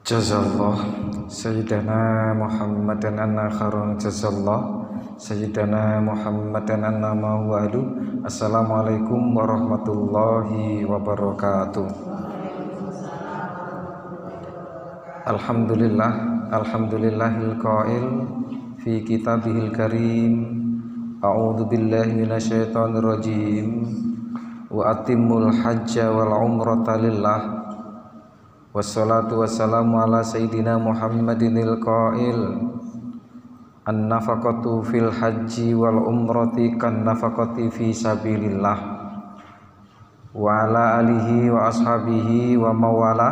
Jazallah Sayyidana Muhammadan anna khairun jazallah Sayyidana Muhammadan anna ma'walu. Assalamualaikum warahmatullahi wabarakatuh. Alhamdulillah, alhamdulillahil qail fi kitabihil karim. A'udzu billahi minasyaitonir rajim. Wa atimmul hajja wal umrata lillah. Wassalatu wassalamu ala sayyidina Muhammadinil qail an-nafaqatu fil haji wal umrati kan nafaqati fi sabilillah wa ala alihi wa ashabihi wa mawala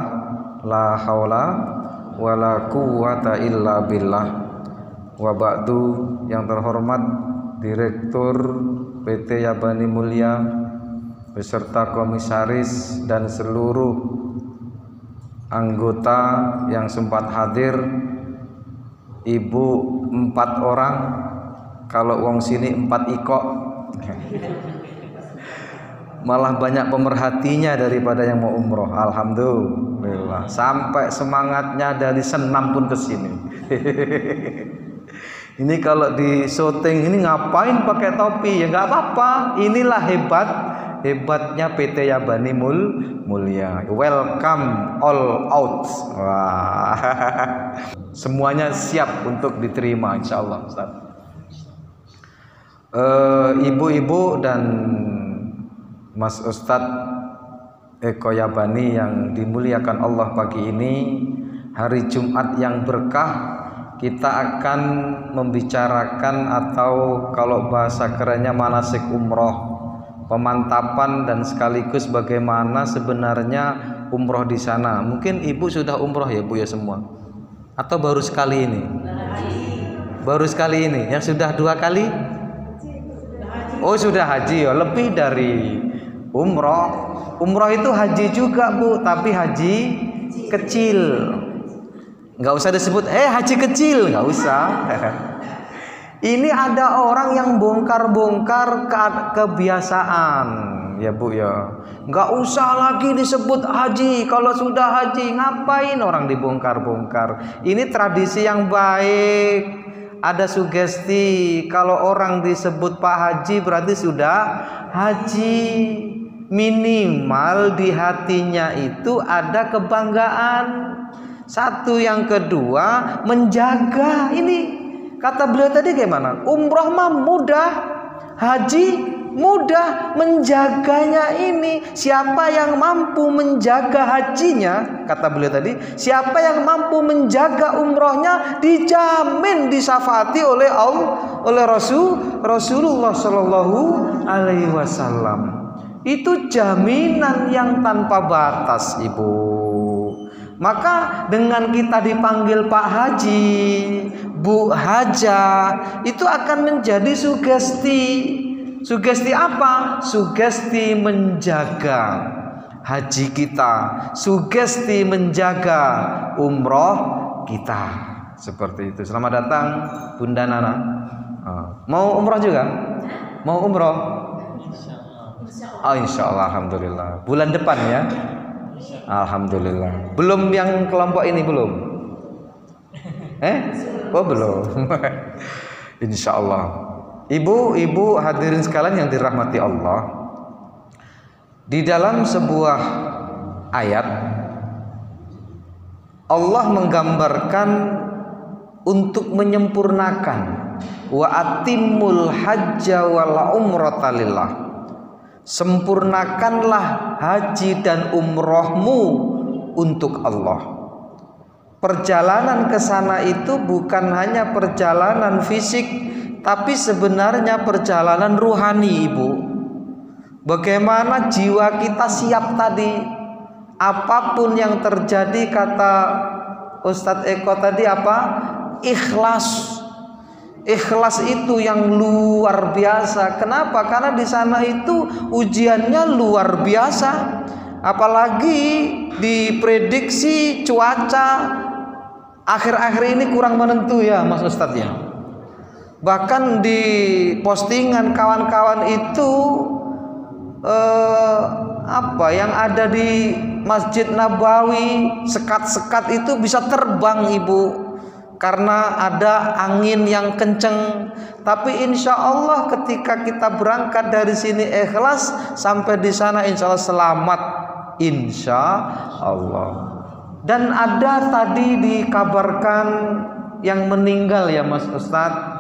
la haula wala quwwata illa billah. Wa ba'du. Yang terhormat Direktur PT Yabani Mulia beserta komisaris dan seluruh anggota yang sempat hadir, ibu 4 orang, kalau wong sini 4 iko, malah banyak pemerhatinya daripada yang mau umroh. Alhamdulillah, sampai semangatnya dari senam pun kesini. Ini kalau di syuting ini ngapain pakai topi? Ya nggak apa-apa, inilah hebatnya PT Yabani Mulia. Welcome all out. Wah. Semuanya siap untuk diterima insyaallah, Ustaz. Ibu-ibu dan Mas Ustadz Eko Yabani yang dimuliakan Allah, pagi ini hari Jumat yang berkah, kita akan membicarakan atau kalau bahasa kerennya manasik umroh, pemantapan dan sekaligus bagaimana sebenarnya umroh di sana. Mungkin ibu sudah umroh ya bu ya semua, atau baru sekali ini? Baru sekali ini. Yang sudah 2 kali? Oh sudah haji ya, lebih dari umroh. Umroh itu haji juga bu, tapi haji kecil. Nggak usah disebut haji kecil, nggak usah. Ini ada orang yang bongkar-bongkar kebiasaan ya bu ya. Nggak usah lagi disebut haji. Kalau sudah haji ngapain orang dibongkar-bongkar? Ini tradisi yang baik. Ada sugesti kalau orang disebut Pak Haji berarti sudah haji. Minimal di hatinya itu ada kebanggaan. Satu, yang kedua menjaga. Ini kata beliau tadi gimana? Umroh mah mudah, haji mudah, menjaganya ini siapa yang mampu menjaga hajinya, kata beliau tadi, siapa yang mampu menjaga umrohnya dijamin disafaati oleh Allah, oleh Rasulullah Shallallahu Alaihi Wasallam. Itu jaminan yang tanpa batas, ibu. Maka dengan kita dipanggil Pak Haji, Bu Haja, itu akan menjadi sugesti. Sugesti apa? Sugesti menjaga haji kita, sugesti menjaga umroh kita. Seperti itu. Selamat datang Bunda Nana. Mau umroh juga? Mau umroh? Oh, insya Allah, alhamdulillah. Bulan depan ya. Alhamdulillah. Belum yang kelompok ini belum? Oh belum. Insya Allah. Ibu-ibu hadirin sekalian yang dirahmati Allah, di dalam sebuah ayat Allah menggambarkan untuk menyempurnakan wa atimmul hajja wal umrata lillah. Sempurnakanlah haji dan umrohmu untuk Allah. Perjalanan ke sana itu bukan hanya perjalanan fisik, tapi sebenarnya perjalanan ruhani, ibu. Bagaimana jiwa kita siap tadi, apapun yang terjadi, kata Ustadz Eko tadi apa? Ikhlas. Ikhlas itu yang luar biasa. Kenapa? Karena di sana itu ujiannya luar biasa. Apalagi diprediksi cuaca akhir-akhir ini kurang menentu ya Mas Ustadz ya. Bahkan di postingan kawan-kawan itu apa yang ada di Masjid Nabawi, sekat-sekat itu bisa terbang Ibu, karena ada angin yang kenceng. Tapi insya Allah ketika kita berangkat dari sini ikhlas, sampai di sana insya Allah selamat, insya Allah. Dan ada tadi dikabarkan yang meninggal ya Mas Ustadz,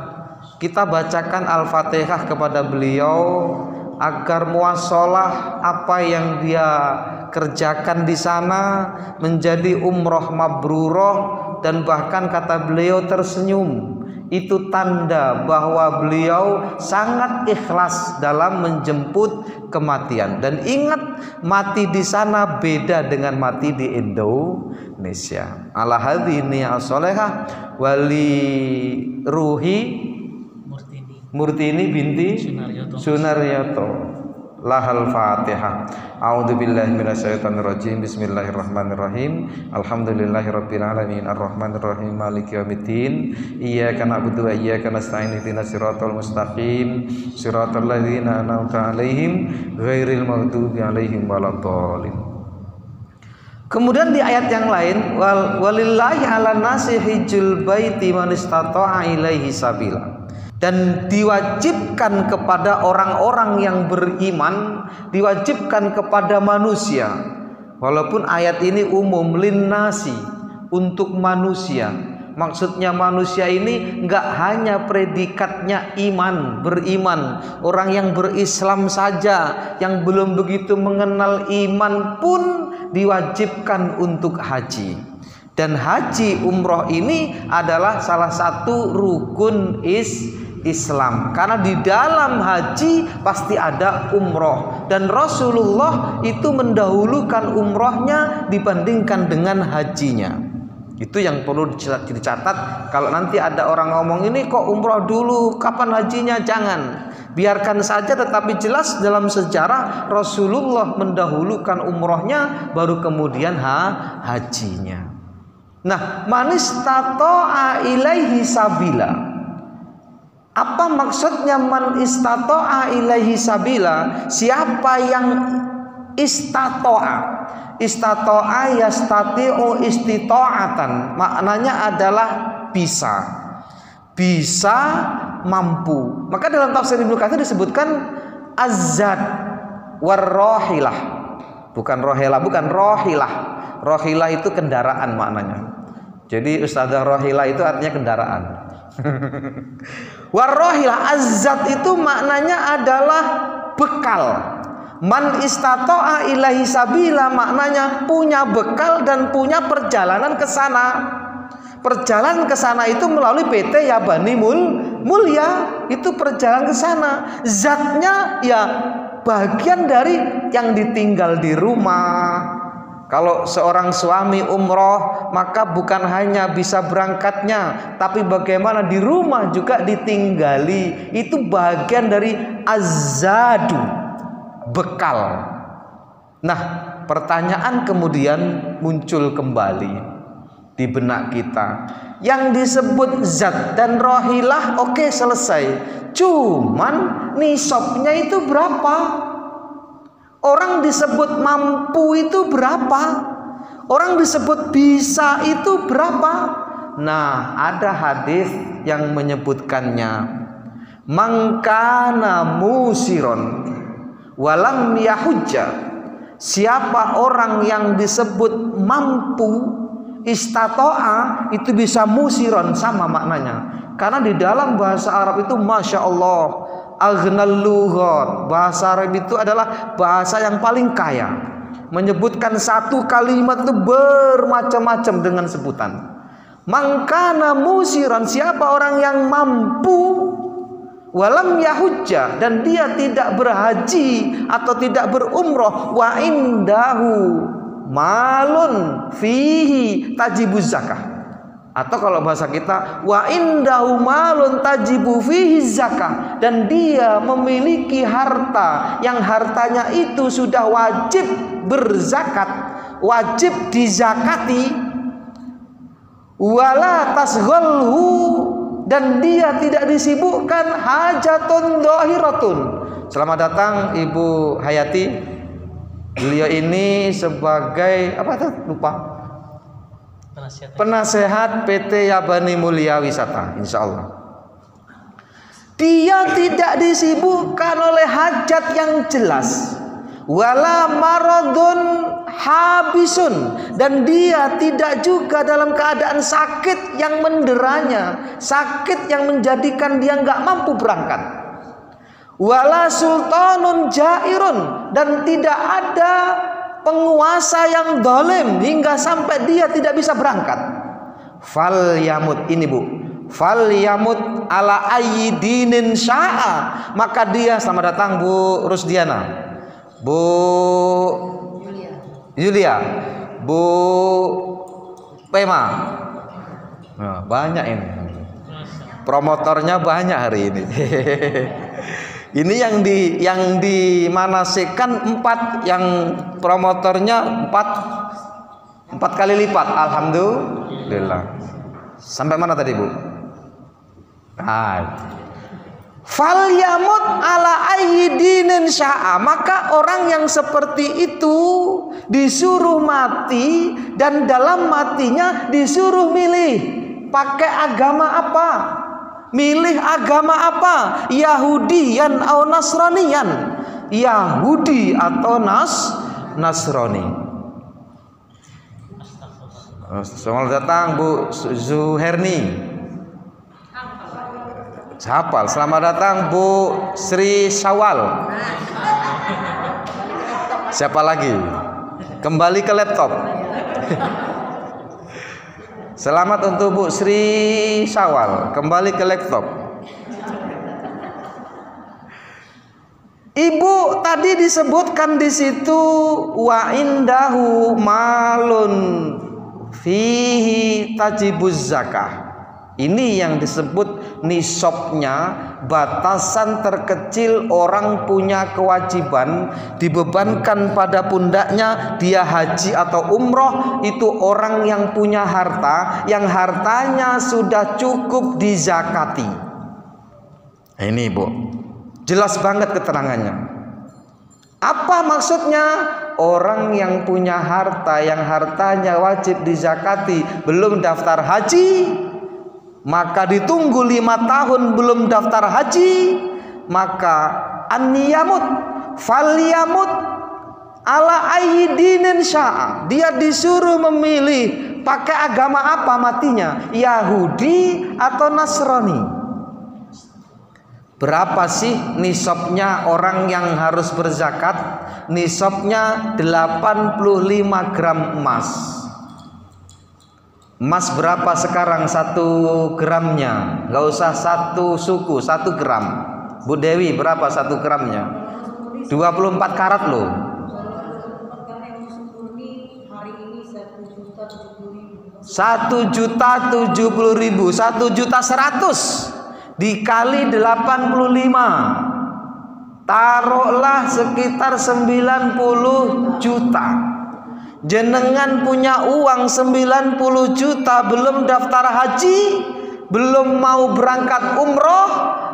kita bacakan Al-Fatihah kepada beliau agar muasalah apa yang dia kerjakan di sana menjadi umroh mabrurah. Dan bahkan kata beliau tersenyum, itu tanda bahwa beliau sangat ikhlas dalam menjemput kematian. Dan ingat, mati di sana beda dengan mati di Indonesia. Ala hadhihi as-salihah wali ruhi Murtini binti Sunaryoto. Lahal Fatihah. A'udzubillahi minasyaitonirrajim. Bismillahirrahmanirrahim. Alhamdulillahirabbil alamin arrahmanirrahim maliki yaumiddin. Iyyaka na'budu wa iyyaka nasta'in ihdinas siratal mustaqim siratal ladzina an'amta 'alaihim ghairil maghdubi 'alaihim waladdallin. Kemudian di ayat yang lain, walillahi 'alan nasi hijjul baiti man istata'a ilaihi sabila. Dan diwajibkan kepada orang-orang yang beriman, diwajibkan kepada manusia. Walaupun ayat ini umum, linnasi, untuk manusia. Maksudnya manusia ini enggak hanya predikatnya iman, beriman. Orang yang berislam saja, yang belum begitu mengenal iman pun diwajibkan untuk haji. Dan haji umroh ini adalah salah satu rukun Islam, karena di dalam haji pasti ada umroh, dan Rasulullah itu mendahulukan umrohnya dibandingkan dengan hajinya. Itu yang perlu dicatat. Kalau nanti ada orang ngomong ini kok umroh dulu, kapan hajinya? Jangan, biarkan saja. Tetapi jelas dalam sejarah Rasulullah mendahulukan umrohnya, baru kemudian hajinya. Nah, man istata'a ilaihi sabila. Apa maksudnya man istata'a ilaihi sabila? Siapa yang istata'a? Istata'a yastati'u istita'atan. Maknanya adalah bisa. Bisa, mampu. Maka dalam tafsir Ibnu Katsir disebutkan azzad warrohilah. Bukan rohilah, bukan rohilah. Rohilah itu kendaraan maknanya. Jadi Ustazah rohilah itu artinya kendaraan. Warrohilah azzat itu maknanya adalah bekal. Man istata'a ilahi sabila maknanya punya bekal dan punya perjalanan ke sana. Perjalanan ke sana itu melalui PT Yabani Mulia, itu perjalanan ke sana. Zatnya ya bagian dari yang ditinggal di rumah. Kalau seorang suami umroh, maka bukan hanya bisa berangkatnya, tapi bagaimana di rumah juga ditinggali. Itu bagian dari azadu, bekal. Nah, pertanyaan kemudian muncul kembali di benak kita. Yang disebut zat dan rohilah, oke, selesai. Cuman nisabnya itu berapa? Orang disebut mampu itu berapa? Orang disebut bisa itu berapa? Nah, ada hadis yang menyebutkannya. Mangkana musiron walam yahujja. Siapa orang yang disebut mampu, istata'a, itu bisa musiron, sama maknanya. Karena di dalam bahasa Arab itu Masya Allah, aghnal lughat, bahasa Arab itu adalah bahasa yang paling kaya. Menyebutkan satu kalimat itu bermacam-macam dengan sebutan. Mangkana musiran, siapa orang yang mampu, walam yahujja, dan dia tidak berhaji atau tidak berumroh, wa indahu malun fihi tajibuz zakah. Atau kalau bahasa kita, wa indahu malun tajibu fihi zakah, dan dia memiliki harta yang hartanya itu sudah wajib berzakat, wajib dizakati, wala tasghalhu, dan dia tidak disibukkan hajatun dhahiratun. Selamat datang Ibu Hayati. Beliau ini sebagai apa tuh? Lupa. Penasehat PT Yabani Mulia Wisata, insya Allah. Dia tidak disibukkan oleh hajat yang jelas, wala maradun habisun, dan dia tidak juga dalam keadaan sakit yang menderanya, sakit yang menjadikan dia nggak mampu berangkat. Wala sultanun jairun, dan tidak ada penguasa yang zalim hingga sampai dia tidak bisa berangkat. Fal yamut, ini Bu, fal yamut ala ayyidinin sya'a, maka dia, selamat datang Bu Rusdiana, Bu Yulia, Bu Pema. Nah, banyak ini promotornya, banyak hari ini. Ini yang dimanasikan 4, yang promotornya 4 kali lipat. Alhamdulillah. Sampai mana tadi Bu? Fal yamut ala ayyidinin sya'a, maka orang yang seperti itu disuruh mati, dan dalam matinya disuruh milih pakai agama apa. Milih agama apa? Yahudiyan atau Nasraniyan? Yahudi atau Nasrani. Selamat datang Bu Zuherni. Hafal. Selamat datang Bu Sri Syawal. Siapa lagi? Kembali ke laptop. Selamat untuk Bu Sri Syawal, kembali ke laptop. Ibu tadi disebutkan di situ wa indahu malun fihi tajibuz zakah. Ini yang disebut nisabnya, batasan terkecil orang punya kewajiban dibebankan pada pundaknya, dia haji atau umroh, itu orang yang punya harta, yang hartanya sudah cukup dizakati. Ini Bu, jelas banget keterangannya. Apa maksudnya? Orang yang punya harta, yang hartanya wajib dizakati, belum daftar haji, maka ditunggu 5 tahun belum daftar haji, maka an-niyamut falyamut ala ayyidinin sya'a, dia disuruh memilih pakai agama apa matinya, Yahudi atau Nasrani. Berapa sih nisabnya orang yang harus berzakat? Nisabnya 85 gram emas. Emas berapa sekarang 1 gramnya? Gak usah 1 suku, 1 gram. Bu Dewi berapa 1 gramnya? 24 karat loh. 1.070.000, 1.100.000 dikali 85, taruhlah sekitar 90 juta. Jenengan punya uang 90 juta, belum daftar haji, belum mau berangkat umroh,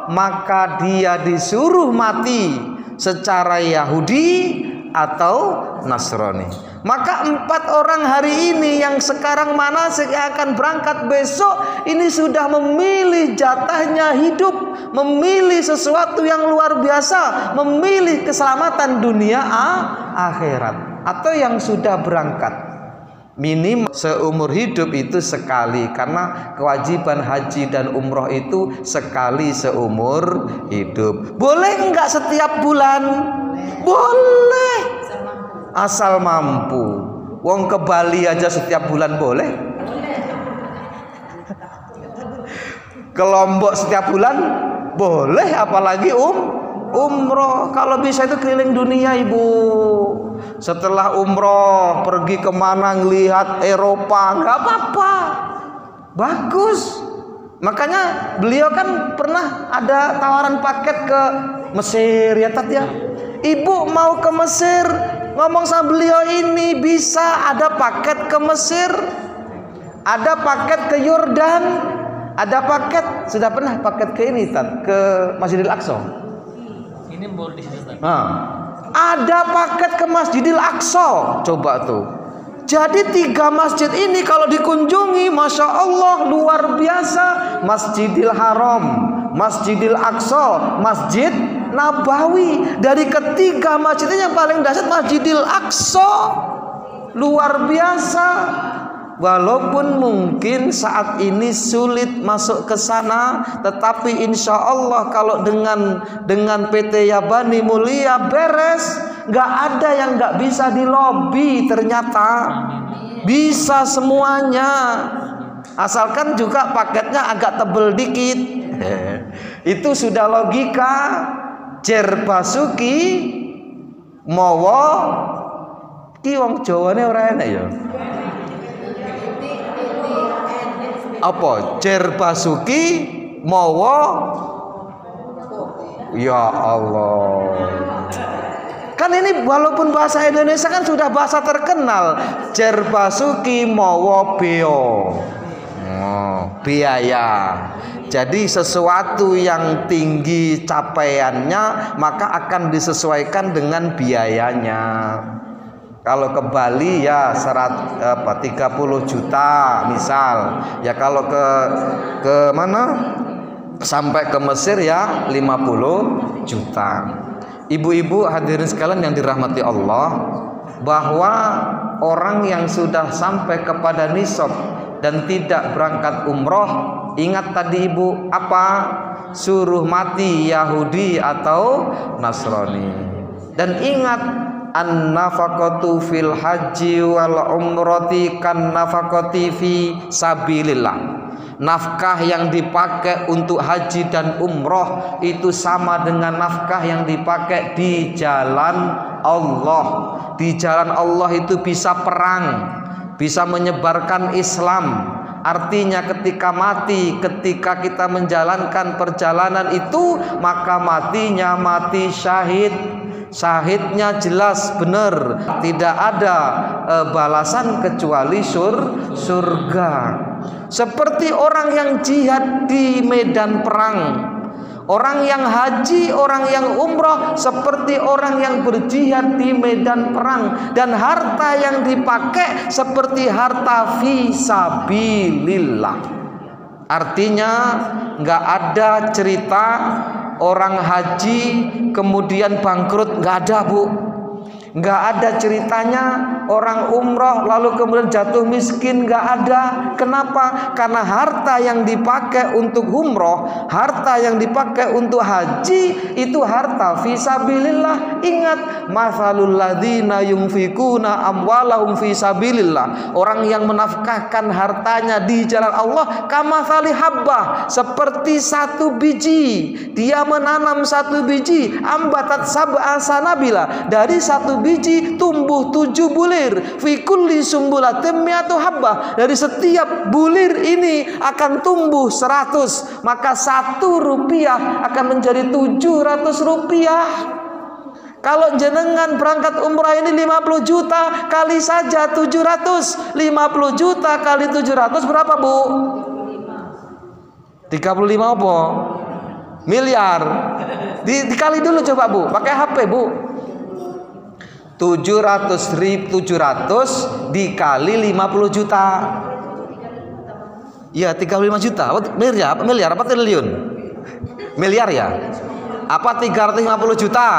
maka dia disuruh mati secara Yahudi atau Nasrani. Maka 4 orang hari ini yang sekarang manasik yang akan berangkat besok ini sudah memilih jatahnya hidup, memilih sesuatu yang luar biasa, memilih keselamatan dunia akhirat. Atau yang sudah berangkat minimal seumur hidup itu sekali, karena kewajiban haji dan umroh itu sekali seumur hidup. Boleh enggak setiap bulan? Boleh, asal mampu. Wong ke Bali aja setiap bulan boleh. Ke Lombok setiap bulan boleh, apalagi umroh. Kalau bisa itu keliling dunia Ibu. Setelah umroh pergi kemana, ngelihat Eropa, nggak apa-apa, bagus. Makanya beliau kan pernah ada tawaran paket ke Mesir ya Tat ya. Ibu mau ke Mesir, ngomong sama beliau ini, bisa ada paket ke Mesir, ada paket ke Yordan, ada paket, sudah pernah paket ke ini Tat, ke Masjidil Aqsa. Ini boleh di situ. ada paket ke Masjidil Aqsa. Coba tuh. Jadi 3 masjid ini kalau dikunjungi, Masya Allah luar biasa. Masjidil Haram, Masjidil Aqsa, Masjid Nabawi. Dari ketiga masjid ini yang paling dahsyat Masjidil Aqsa. Luar biasa. Walaupun mungkin saat ini sulit masuk ke sana, tetapi insya Allah kalau dengan PT Yabani Mulia beres. Nggak ada yang nggak bisa di lobi, ternyata bisa semuanya, asalkan juga paketnya agak tebel dikit. Itu sudah logika. Jer Basuki mawa ki wong Jawane ora enak ya. Apa? Jer Basuki mawa, ya Allah. Kan ini walaupun bahasa Indonesia kan sudah bahasa terkenal. Jer Basuki mawa beo. Biaya. Jadi sesuatu yang tinggi capaiannya maka akan disesuaikan dengan biayanya. Kalau ke Bali ya 30 juta misal. Ya kalau ke mana? Sampai ke Mesir ya 50 juta. Ibu-ibu hadirin sekalian yang dirahmati Allah, bahwa orang yang sudah sampai kepada nisab dan tidak berangkat umroh, ingat tadi ibu apa? Suruh mati Yahudi atau Nasrani. Dan ingat, an-nafaqatu fil haji wal umrati kan nafaqati fi sabilillah. Nafkah yang dipakai untuk haji dan umroh itu sama dengan nafkah yang dipakai di jalan Allah. Di jalan Allah itu bisa perang, bisa menyebarkan Islam. Artinya ketika mati, ketika kita menjalankan perjalanan itu, maka matinya mati syahid. Syahidnya jelas benar, tidak ada balasan kecuali surga. Seperti orang yang jihad di medan perang, orang yang haji, orang yang umroh seperti orang yang berjihad di medan perang. Dan harta yang dipakai seperti harta fisabilillah. Artinya nggak ada cerita orang haji kemudian bangkrut, nggak ada bu. Nggak ada ceritanya orang umroh lalu kemudian jatuh miskin, nggak ada. Kenapa? Karena harta yang dipakai untuk umroh, harta yang dipakai untuk haji itu harta fisabilillah. Ingat, mathalul ladzina yunfikuna amwalahum fisabilillah. Orang yang menafkahkan hartanya di jalan Allah kamathali habbah, seperti satu biji. Dia menanam satu biji, ambatat sab'a sanabila, dari satu biji tumbuh 7 bulir. Fi kulli sumbulatin mi'atu habbah, dari setiap bulir ini akan tumbuh 100, maka 1 rupiah akan menjadi 700 rupiah. Kalau jenengan berangkat umrah ini 50 juta, kali saja 700. 50 juta kali 700 berapa bu? 35 apa? Miliar. Dikali dulu coba bu, pakai HP bu. 700 dikali 50 juta. Iya 35 juta. Miliar apa triliun? Miliar ya? Apa 350 juta?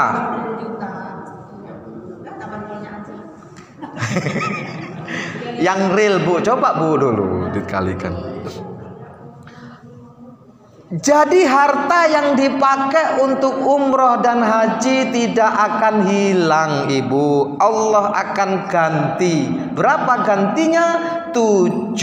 Yang real bu, coba bu dulu dikalikan. Jadi harta yang dipakai untuk umroh dan haji tidak akan hilang ibu. Allah akan ganti. Berapa gantinya? 700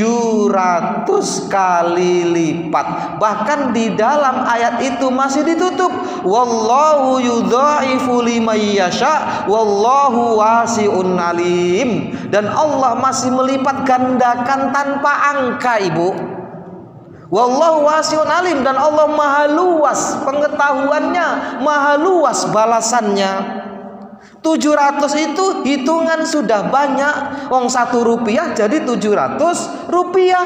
kali lipat. Bahkan di dalam ayat itu masih ditutup. Wallahu yudha'ifu liman yasha wallahu wasi'un alim. Dan Allah masih melipat gandakan tanpa angka ibu. Wallahu wasi'un alim, dan Allah maha luas pengetahuannya, maha luas balasannya. 700 itu hitungan sudah banyak. Wong 1 rupiah jadi 700 rupiah.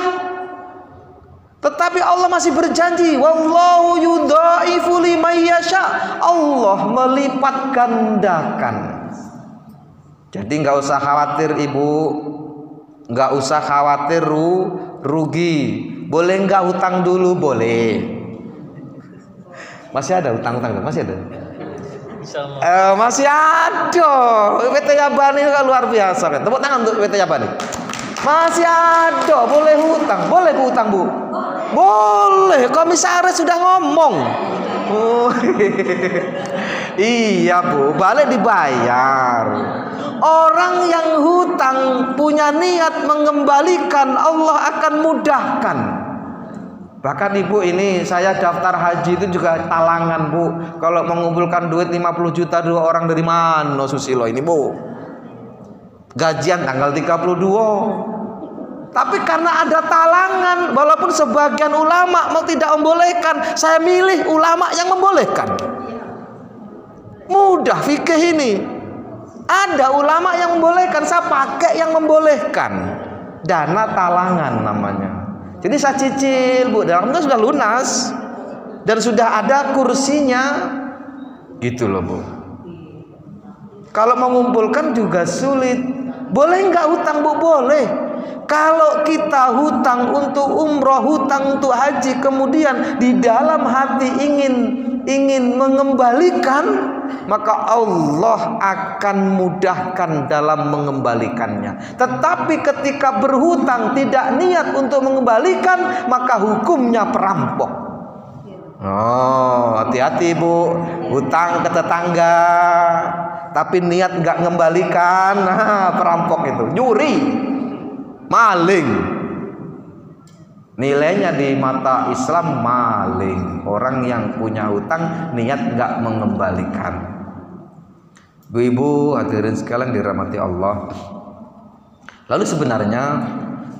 Tetapi Allah masih berjanji, wallahu yudha'ifu liman yasha. Allah melipat gandakan. Jadi nggak usah khawatir ibu, nggak usah khawatir rugi. Boleh nggak hutang dulu? Boleh. Masih ada hutang-hutang? Masih ada? Masih ada. PT Yabani itu luar biasa. Tepuk tangan untuk PT Yabani. Masih ada. Boleh hutang. Boleh bu hutang bu? Boleh. Komisaris sudah ngomong. Oh. Iya bu, balik dibayar. Orang yang hutang punya niat mengembalikan, Allah akan mudahkan. Bahkan ibu ini saya daftar haji itu juga talangan bu. Kalau mengumpulkan duit 50 juta 2 orang dari mana Susilo ini bu? Gajian tanggal 32. Tapi karena ada talangan, walaupun sebagian ulama mau tidak membolehkan, saya milih ulama yang membolehkan. Mudah fikih ini. Ada ulama yang membolehkan, saya pakai yang membolehkan. Dana talangan namanya. Jadi saya cicil bu, dalam itu sudah lunas dan sudah ada kursinya, gitu loh bu. Kalau mengumpulkan juga sulit. Boleh nggak hutang bu? Boleh. Kalau kita hutang untuk umroh, hutang untuk haji, kemudian di dalam hati ingin mengembalikan, maka Allah akan mudahkan dalam mengembalikannya. Tetapi ketika berhutang tidak niat untuk mengembalikan, maka hukumnya perampok. Oh, hati-hati bu, hutang ke tetangga tapi niat nggak mengembalikan, nah, perampok itu, nyuri, maling. Nilainya di mata Islam maling. Orang yang punya hutang niat nggak mengembalikan. Ibu-ibu hadirin sekalian dirahmati Allah. Lalu sebenarnya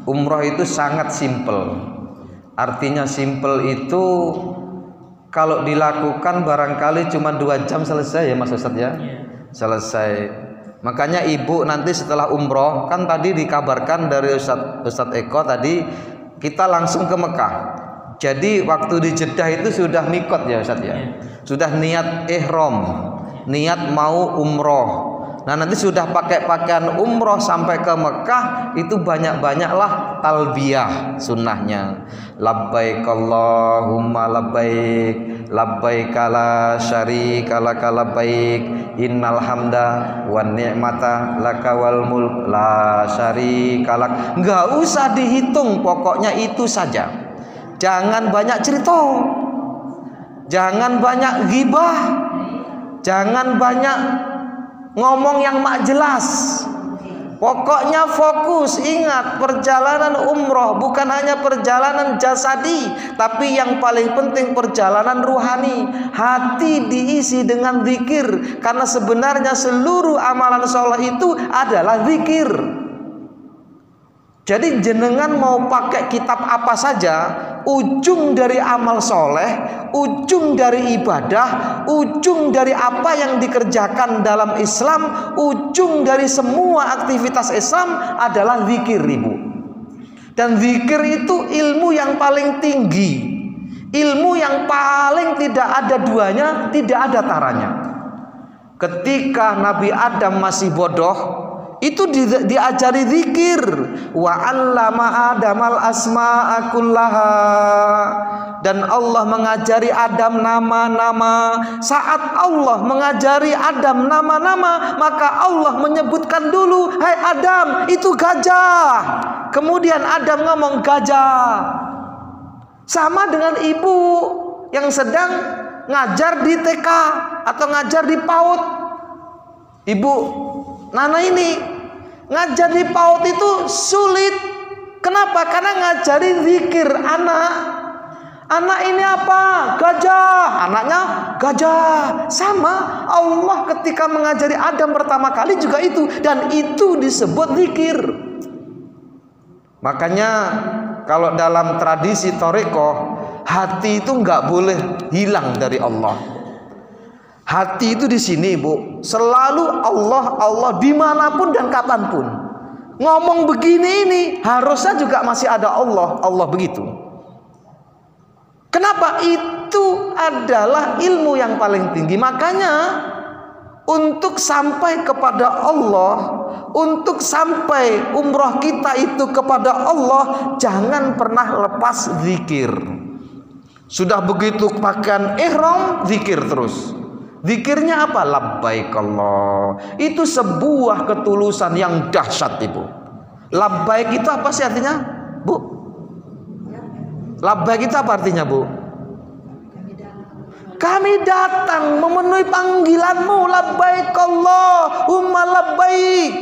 umroh itu sangat simple. Artinya simple itu kalau dilakukan barangkali cuma 2 jam selesai ya Mas Ustadz ya. Selesai. Makanya ibu nanti setelah umroh, kan tadi dikabarkan dari Ustadz Eko tadi, kita langsung ke Mekah. Jadi waktu di Jeddah itu sudah mikot ya Ustadz ya. Sudah niat ihram, niat mau umroh. Nah nanti sudah pakai pakaian umroh sampai ke Mekah, itu banyak-banyaklah talbiyah sunnahnya. Labbaik Allahumma labbaik, labbaik la syarika laka labbaik, innal hamda wan ni'mata laka wal mulk la syarika lak. Enggak usah dihitung, pokoknya itu saja. Jangan banyak cerita, jangan banyak ghibah, jangan banyak ngomong yang mak jelas. Pokoknya fokus, ingat perjalanan umroh bukan hanya perjalanan jasadi, tapi yang paling penting perjalanan ruhani. Hati diisi dengan zikir, karena sebenarnya seluruh amalan soleh itu adalah zikir. Jadi jenengan mau pakai kitab apa saja, ujung dari amal soleh, ujung dari ibadah, ujung dari apa yang dikerjakan dalam Islam, ujung dari semua aktivitas Islam adalah zikir ibu. Dan zikir itu ilmu yang paling tinggi, ilmu yang paling tidak ada duanya, tidak ada taranya. Ketika Nabi Adam masih bodoh, itu diajari zikir. Wa 'allama Adamal asma'a kullaha. Dan Allah mengajari Adam nama-nama. Saat Allah mengajari Adam nama-nama, maka Allah menyebutkan dulu, "Hai Adam, itu gajah." Kemudian Adam ngomong gajah. Sama dengan ibu yang sedang ngajar di TK atau ngajar di PAUD. Ibu Nana ini ngajar di PAUD itu sulit. Kenapa? Karena ngajari zikir anak. Anak ini apa? Gajah. Anaknya gajah. Sama Allah ketika mengajari Adam pertama kali juga itu. Dan itu disebut zikir. Makanya kalau dalam tradisi Thariqah, hati itu nggak boleh hilang dari Allah. Hati itu di sini bu, selalu Allah, Allah dimanapun dan kapanpun. Ngomong begini ini harusnya juga masih ada Allah, Allah begitu. Kenapa? Itu adalah ilmu yang paling tinggi. Makanya Untuk sampai kepada Allah, untuk sampai umroh kita itu kepada Allah, jangan pernah lepas zikir. Sudah begitu pakaian ihram, zikir terus. Zikirnya apa? Labbaik Allah. Itu sebuah ketulusan yang dahsyat, Ibu. Labbaik itu apa sih artinya, Bu? Labbaik itu apa artinya, Bu? Kami datang memenuhi panggilanmu. Labbaik Allahumma labbaik,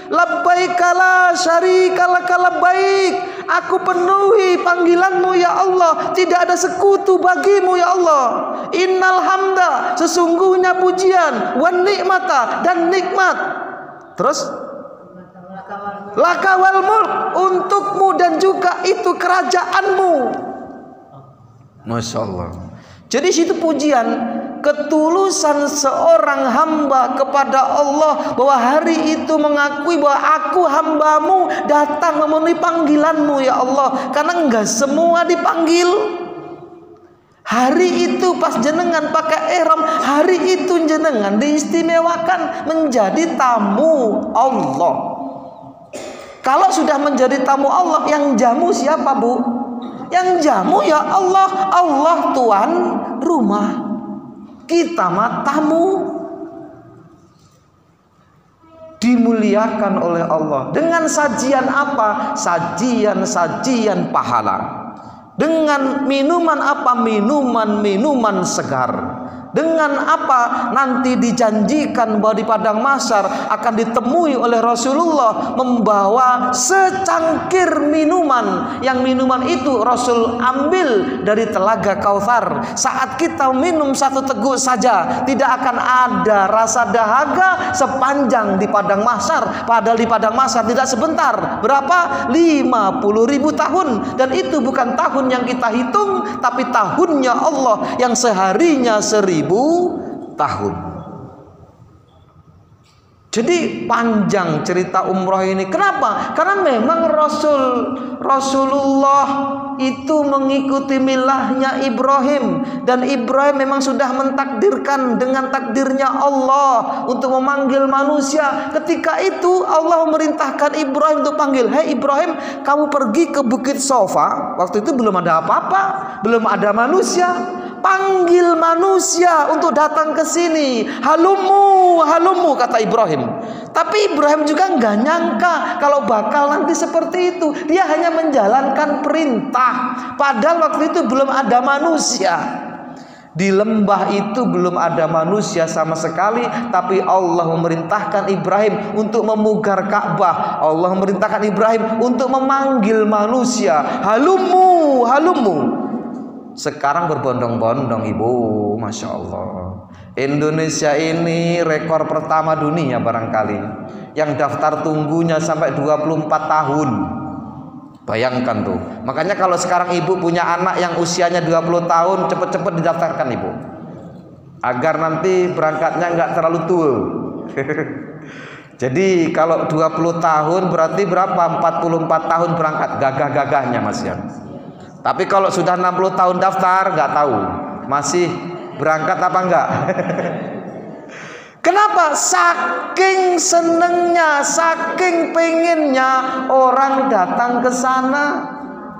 labbaik la syarika laka labbaik. Aku penuhi panggilanmu ya Allah, tidak ada sekutu bagimu ya Allah. Innal hamda, sesungguhnya pujian, wan nikmata, dan nikmat. Terus lakawal mulk, untukmu dan juga itu kerajaanmu. Masya Allah. Jadi situ pujian, ketulusan seorang hamba kepada Allah, bahwa hari itu mengakui bahwa aku hambamu datang memenuhi panggilanmu ya Allah. Karena enggak semua dipanggil. Hari itu pas jenengan pakai ihram, hari itu jenengan diistimewakan menjadi tamu Allah. Kalau sudah menjadi tamu Allah, yang jamu siapa, Bu? Yang jamu ya Allah. Allah tuan rumah, kita mah tamu. Dimuliakan oleh Allah dengan sajian apa? Sajian pahala. Dengan minuman apa? Minuman segar. Dengan apa? Nanti dijanjikan bahwa di padang mahsyar akan ditemui oleh Rasulullah membawa secangkir minuman, yang minuman itu Rasul ambil dari telaga Kautsar. Saat kita minum satu teguk saja, tidak akan ada rasa dahaga sepanjang di padang mahsyar. Padahal di padang mahsyar tidak sebentar. Berapa? 50.000 tahun. Dan itu bukan tahun yang kita hitung, tapi tahunnya Allah yang seharinya 1000 tahun. Jadi panjang cerita umroh ini. Kenapa? Karena memang Rasulullah itu mengikuti milahnya Ibrahim, dan Ibrahim memang sudah mentakdirkan dengan takdirnya Allah untuk memanggil manusia. Ketika itu Allah memerintahkan Ibrahim untuk panggil, "Hei Ibrahim, kamu pergi ke Bukit Sofa." Waktu itu belum ada apa-apa, belum ada manusia. Panggil manusia untuk datang ke sini. Halumu, kata Ibrahim. Tapi Ibrahim juga nggak nyangka kalau bakal nanti seperti itu. Dia hanya menjalankan perintah. Padahal waktu itu belum ada manusia. Di lembah itu belum ada manusia sama sekali, tapi Allah memerintahkan Ibrahim untuk memugar Ka'bah. Allah memerintahkan Ibrahim untuk memanggil manusia. Halumu. Sekarang berbondong-bondong, Ibu. Masya Allah. Indonesia ini rekor pertama dunia barangkali, yang daftar tunggunya sampai 24 tahun. Bayangkan tuh. Makanya kalau sekarang Ibu punya anak yang usianya 20 tahun, cepet-cepet didaftarkan, Ibu, agar nanti berangkatnya nggak terlalu tua. Jadi kalau 20 tahun berarti berapa? 44 tahun berangkat, gagah-gagahnya Mas Yan. Tapi kalau sudah 60 tahun daftar, nggak tahu masih berangkat apa enggak. Kenapa? Saking senengnya, saking pengennya orang datang ke sana.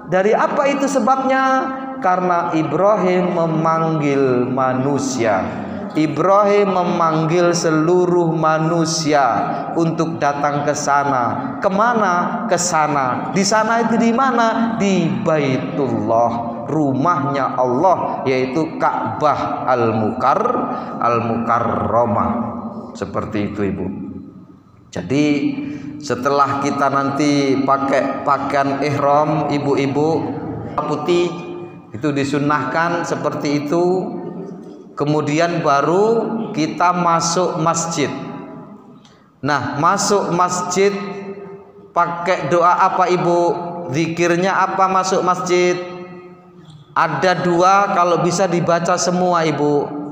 Dari apa itu sebabnya? Karena Ibrahim memanggil manusia. Ibrahim memanggil seluruh manusia untuk datang ke sana. Kemana? Ke sana. Di sana itu di mana? Di Baitullah, rumahnya Allah, yaitu Ka'bah Al-Mukarramah. Seperti itu, Ibu. Jadi setelah kita nanti pakai pakaian ihram, ibu-ibu putih itu disunnahkan seperti itu. Kemudian baru kita masuk masjid. Nah, masuk masjid pakai doa apa, Ibu? Zikirnya apa masuk masjid? Ada dua, kalau bisa dibaca semua, Ibu.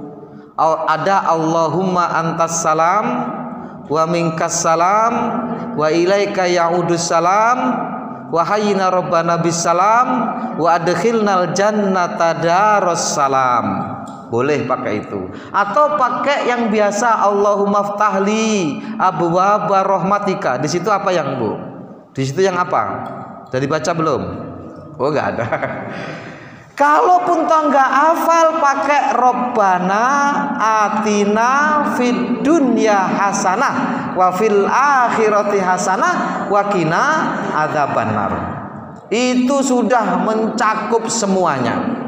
Ada Allahumma antas salam wa minkas salam wa ilaika ya'udus salam wa hayyina rabbana bis salam wa adkhilnal jannata daros salam. boleh pakai itu. Atau pakai yang biasa, Allahumma ftahli abwaaba rahmatika. Di situ apa yang Bu? Di situ yang apa? Jadi baca belum? Oh, enggak ada. Kalaupun toh nggak hafal, pakai Robbana atina fid dunya hasanah wa fil akhirati hasanah wa qina adzabannar. Itu sudah mencakup semuanya.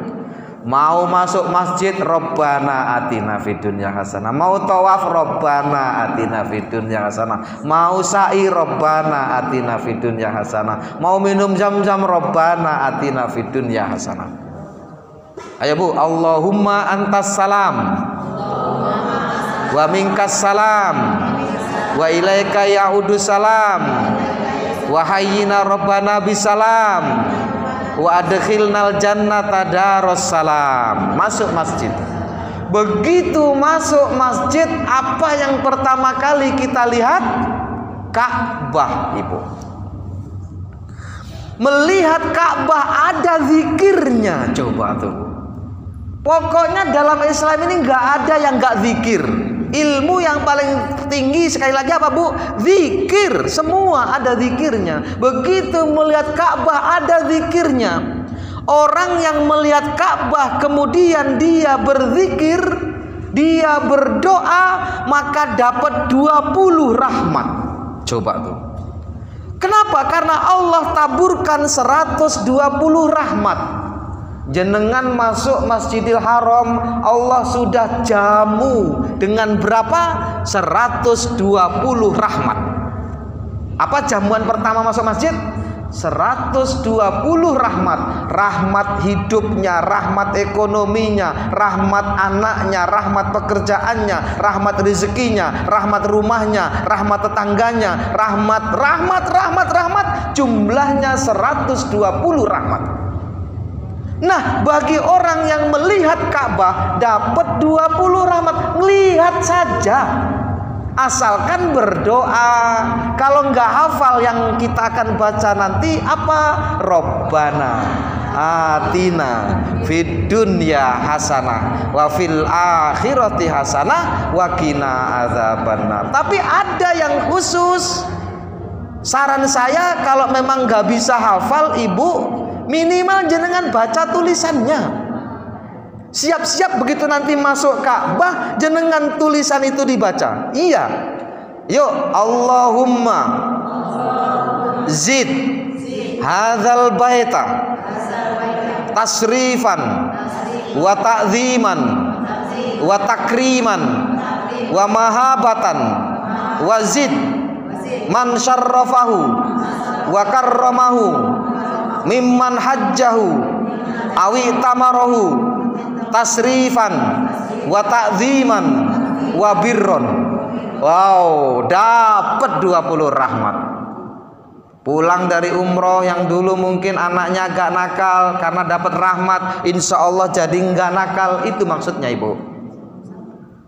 Mau masuk masjid, Robbana atina fid dunya hasanah. Mau tawaf, Robbana atina fid dunya hasanah. Mau sa'i, Robbana atina fid dunya hasanah. Mau minum zam-zam, Robbana atina fid dunya hasanah. Ayo Bu, Allahumma antas salam wa minkas salam wa ilaika ya'udus salam wa hayyina Rabbana bisalam wa adkhilnal jannata darussalam. Masuk masjid. Begitu masuk masjid, apa yang pertama kali kita lihat? Ka'bah, Ibu. Melihat Ka'bah ada zikirnya. Coba tuh. Pokoknya dalam Islam ini nggak ada yang nggak zikir. Ilmu yang paling tinggi sekali lagi apa Bu? Zikir. Semua ada zikirnya. Begitu melihat Ka'bah ada zikirnya. Orang yang melihat Ka'bah kemudian dia berzikir, dia berdoa, maka dapat 20 rahmat. Coba tuh. Kenapa? Karena Allah taburkan 120 rahmat. Jenengan masuk Masjidil Haram, Allah sudah jamu dengan berapa? 120 rahmat. Apa jamuan pertama masuk masjid? 120 rahmat. Rahmat hidupnya, rahmat ekonominya, rahmat anaknya, rahmat pekerjaannya, rahmat rezekinya, rahmat rumahnya, rahmat tetangganya, rahmat. Jumlahnya 120 rahmat. Nah, bagi orang yang melihat Ka'bah dapat 20 rahmat. Melihat saja, asalkan berdoa. Kalau nggak hafal yang kita akan baca nanti apa? Robbana atina fid dunya hasanah wa fil akhirati hasanah wa qina adzabannar. Tapi ada yang khusus. Saran saya kalau memang nggak bisa hafal, Ibu, minimal jenengan baca tulisannya. Siap-siap begitu nanti masuk Ka'bah, jenengan tulisan itu dibaca. Iya. Yuk, Allahumma zid hadzal baita tasrifan wa ta'ziman wa takriman wa mahabatan wa zid man syarrafahu wa karramahu mimman hajjahu awi tamarahu tasrifan wa ta'ziman wa birron. Wow, dapat 20 rahmat. Pulang dari umroh yang dulu mungkin anaknya agak nakal, karena dapat rahmat, insya Allah jadi nggak nakal. Itu maksudnya, Ibu.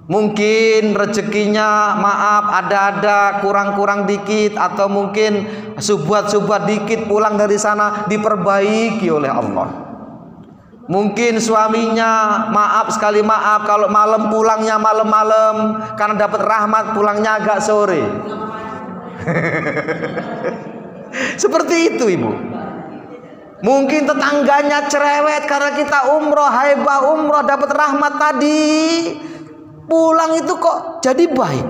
Mungkin rezekinya maaf ada kurang-kurang dikit, atau mungkin subhat dikit, pulang dari sana diperbaiki oleh Allah. Mungkin suaminya maaf sekali maaf kalau malam pulangnya malam-malam, karena dapat rahmat pulangnya agak sore. Seperti itu, Ibu. Mungkin tetangganya cerewet karena kita umroh, haibah umroh dapat rahmat tadi, pulang itu kok jadi baik.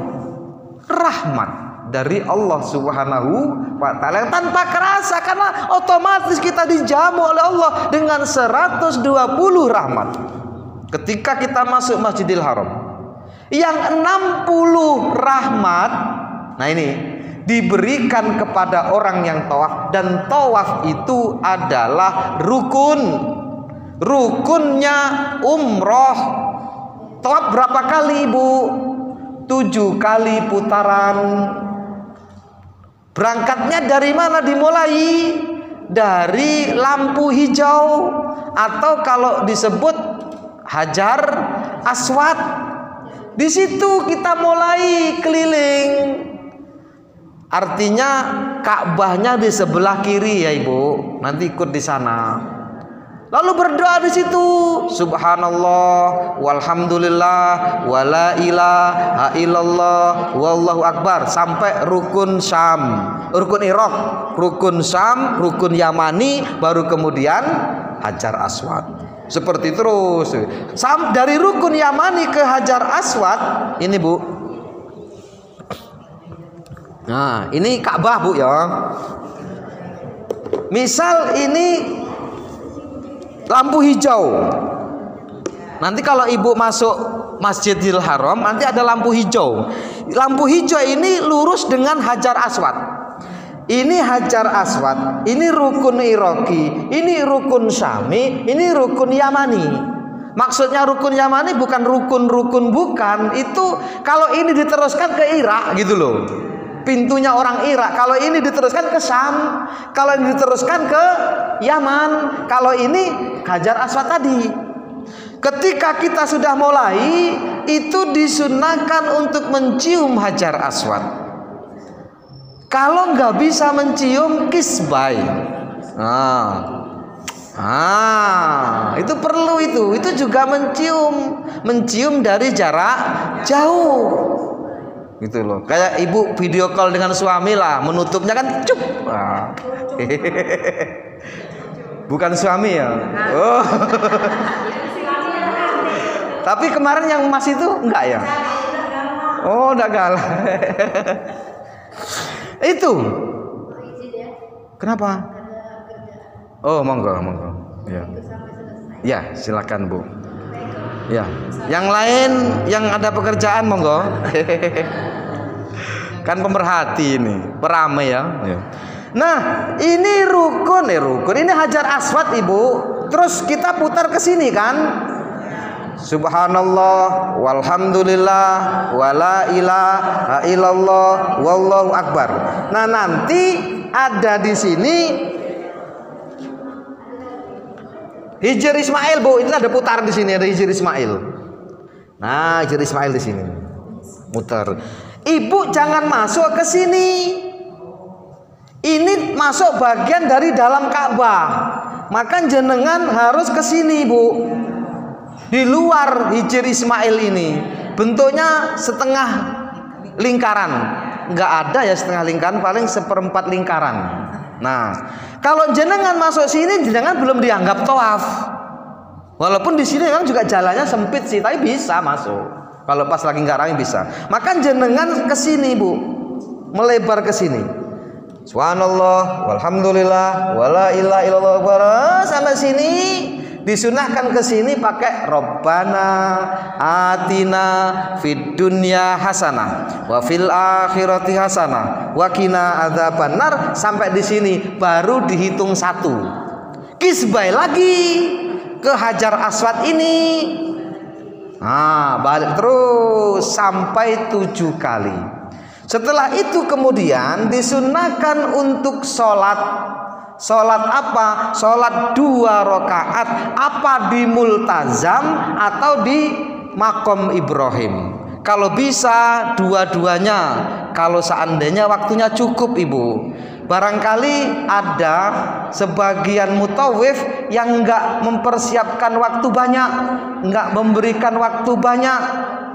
Rahmat dari Allah Subhanahu wa ta'ala yang tanpa kerasa, karena otomatis kita dijamu oleh Allah dengan 120 rahmat. Ketika kita masuk Masjidil Haram, yang 60 rahmat, nah ini diberikan kepada orang yang tawaf, dan tawaf itu adalah rukunnya umroh. Tawaf berapa kali, Ibu? 7 kali putaran. Berangkatnya dari mana dimulai? Dari lampu hijau, atau kalau disebut Hajar Aswad. Di situ kita mulai keliling. Artinya Ka'bahnya di sebelah kiri ya, Ibu. Nanti ikut di sana. Lalu berdoa di situ, subhanallah, walhamdulillah, wala ilaha illallah, wallahu akbar, sampai rukun Syam, rukun Irak, rukun Syam, rukun Yamani, baru kemudian Hajar Aswad. Seperti terus. Dari rukun Yamani ke Hajar Aswad, ini Bu. Nah, ini Ka'bah Bu ya. Misal ini lampu hijau. Nanti kalau ibu masuk Masjidil Haram, nanti ada lampu hijau. Lampu hijau ini lurus dengan Hajar Aswad. Ini Hajar Aswad, ini rukun Iraki, ini rukun Syami, ini rukun Yamani. Maksudnya rukun Yamani bukan rukun-rukun, bukan. Itu kalau ini diteruskan ke Irak gitu loh. Pintunya orang Irak. Kalau ini diteruskan ke Syam, kalau ini diteruskan ke Yaman, kalau ini Hajar Aswad tadi. Ketika kita sudah mulai, itu disunahkan untuk mencium Hajar Aswad. Kalau nggak bisa mencium, kisbai. Itu perlu itu juga mencium dari jarak jauh. Gitu loh, kayak ibu video call dengan suami lah, menutupnya kan cup. Bukan suami ya. Oh. Tapi kemarin yang Mas itu enggak ya? Oh, enggak galak. Itu. Kenapa? Oh, monggo. Ya. Ya, silakan Bu. Ya, yang lain yang ada pekerjaan monggo. Kan pemerhati ini, peramai ya. Nah, ini rukun, ini Hajar Aswad Ibu. Terus kita putar ke sini kan? Subhanallah, walhamdulillah, wala ilaha illallah, wallahu akbar. Nah, nanti ada di sini Hijr Ismail Bu, itu ada putar di sini, ada Hijr Ismail. Nah, Hijr Ismail di sini. Muter. Ibu jangan masuk ke sini. Ini masuk bagian dari dalam Ka'bah. Maka jenengan harus ke sini, Bu. Di luar Hijr Ismail ini. Bentuknya setengah lingkaran. Enggak ada ya setengah lingkaran, paling seperempat lingkaran. Nah, kalau jenengan masuk sini, jenengan belum dianggap tawaf. Walaupun di sini memang juga jalannya sempit sih, tapi bisa masuk. Kalau pas lagi nggak ramai bisa. Maka jenengan ke sini Bu, melebar ke sini. Subhanallah, walhamdulillah, wala ilaha illallah, sampai sini. Disunahkan ke sini pakai Rabbana atina fid dunya hasanah wa fil akhirati hasanah wa qina adzabannar. Sampai di sini baru dihitung 1. Kisbai lagi ke Hajar Aswad ini. Balik terus sampai 7 kali. Setelah itu kemudian disunahkan untuk sholat. Sholat apa? Sholat 2 rakaat. Apa di multazam atau di makom Ibrahim? Kalau bisa dua-duanya. Kalau seandainya waktunya cukup Ibu. Barangkali ada sebagian mutawif yang enggak mempersiapkan waktu banyak, enggak memberikan waktu banyak.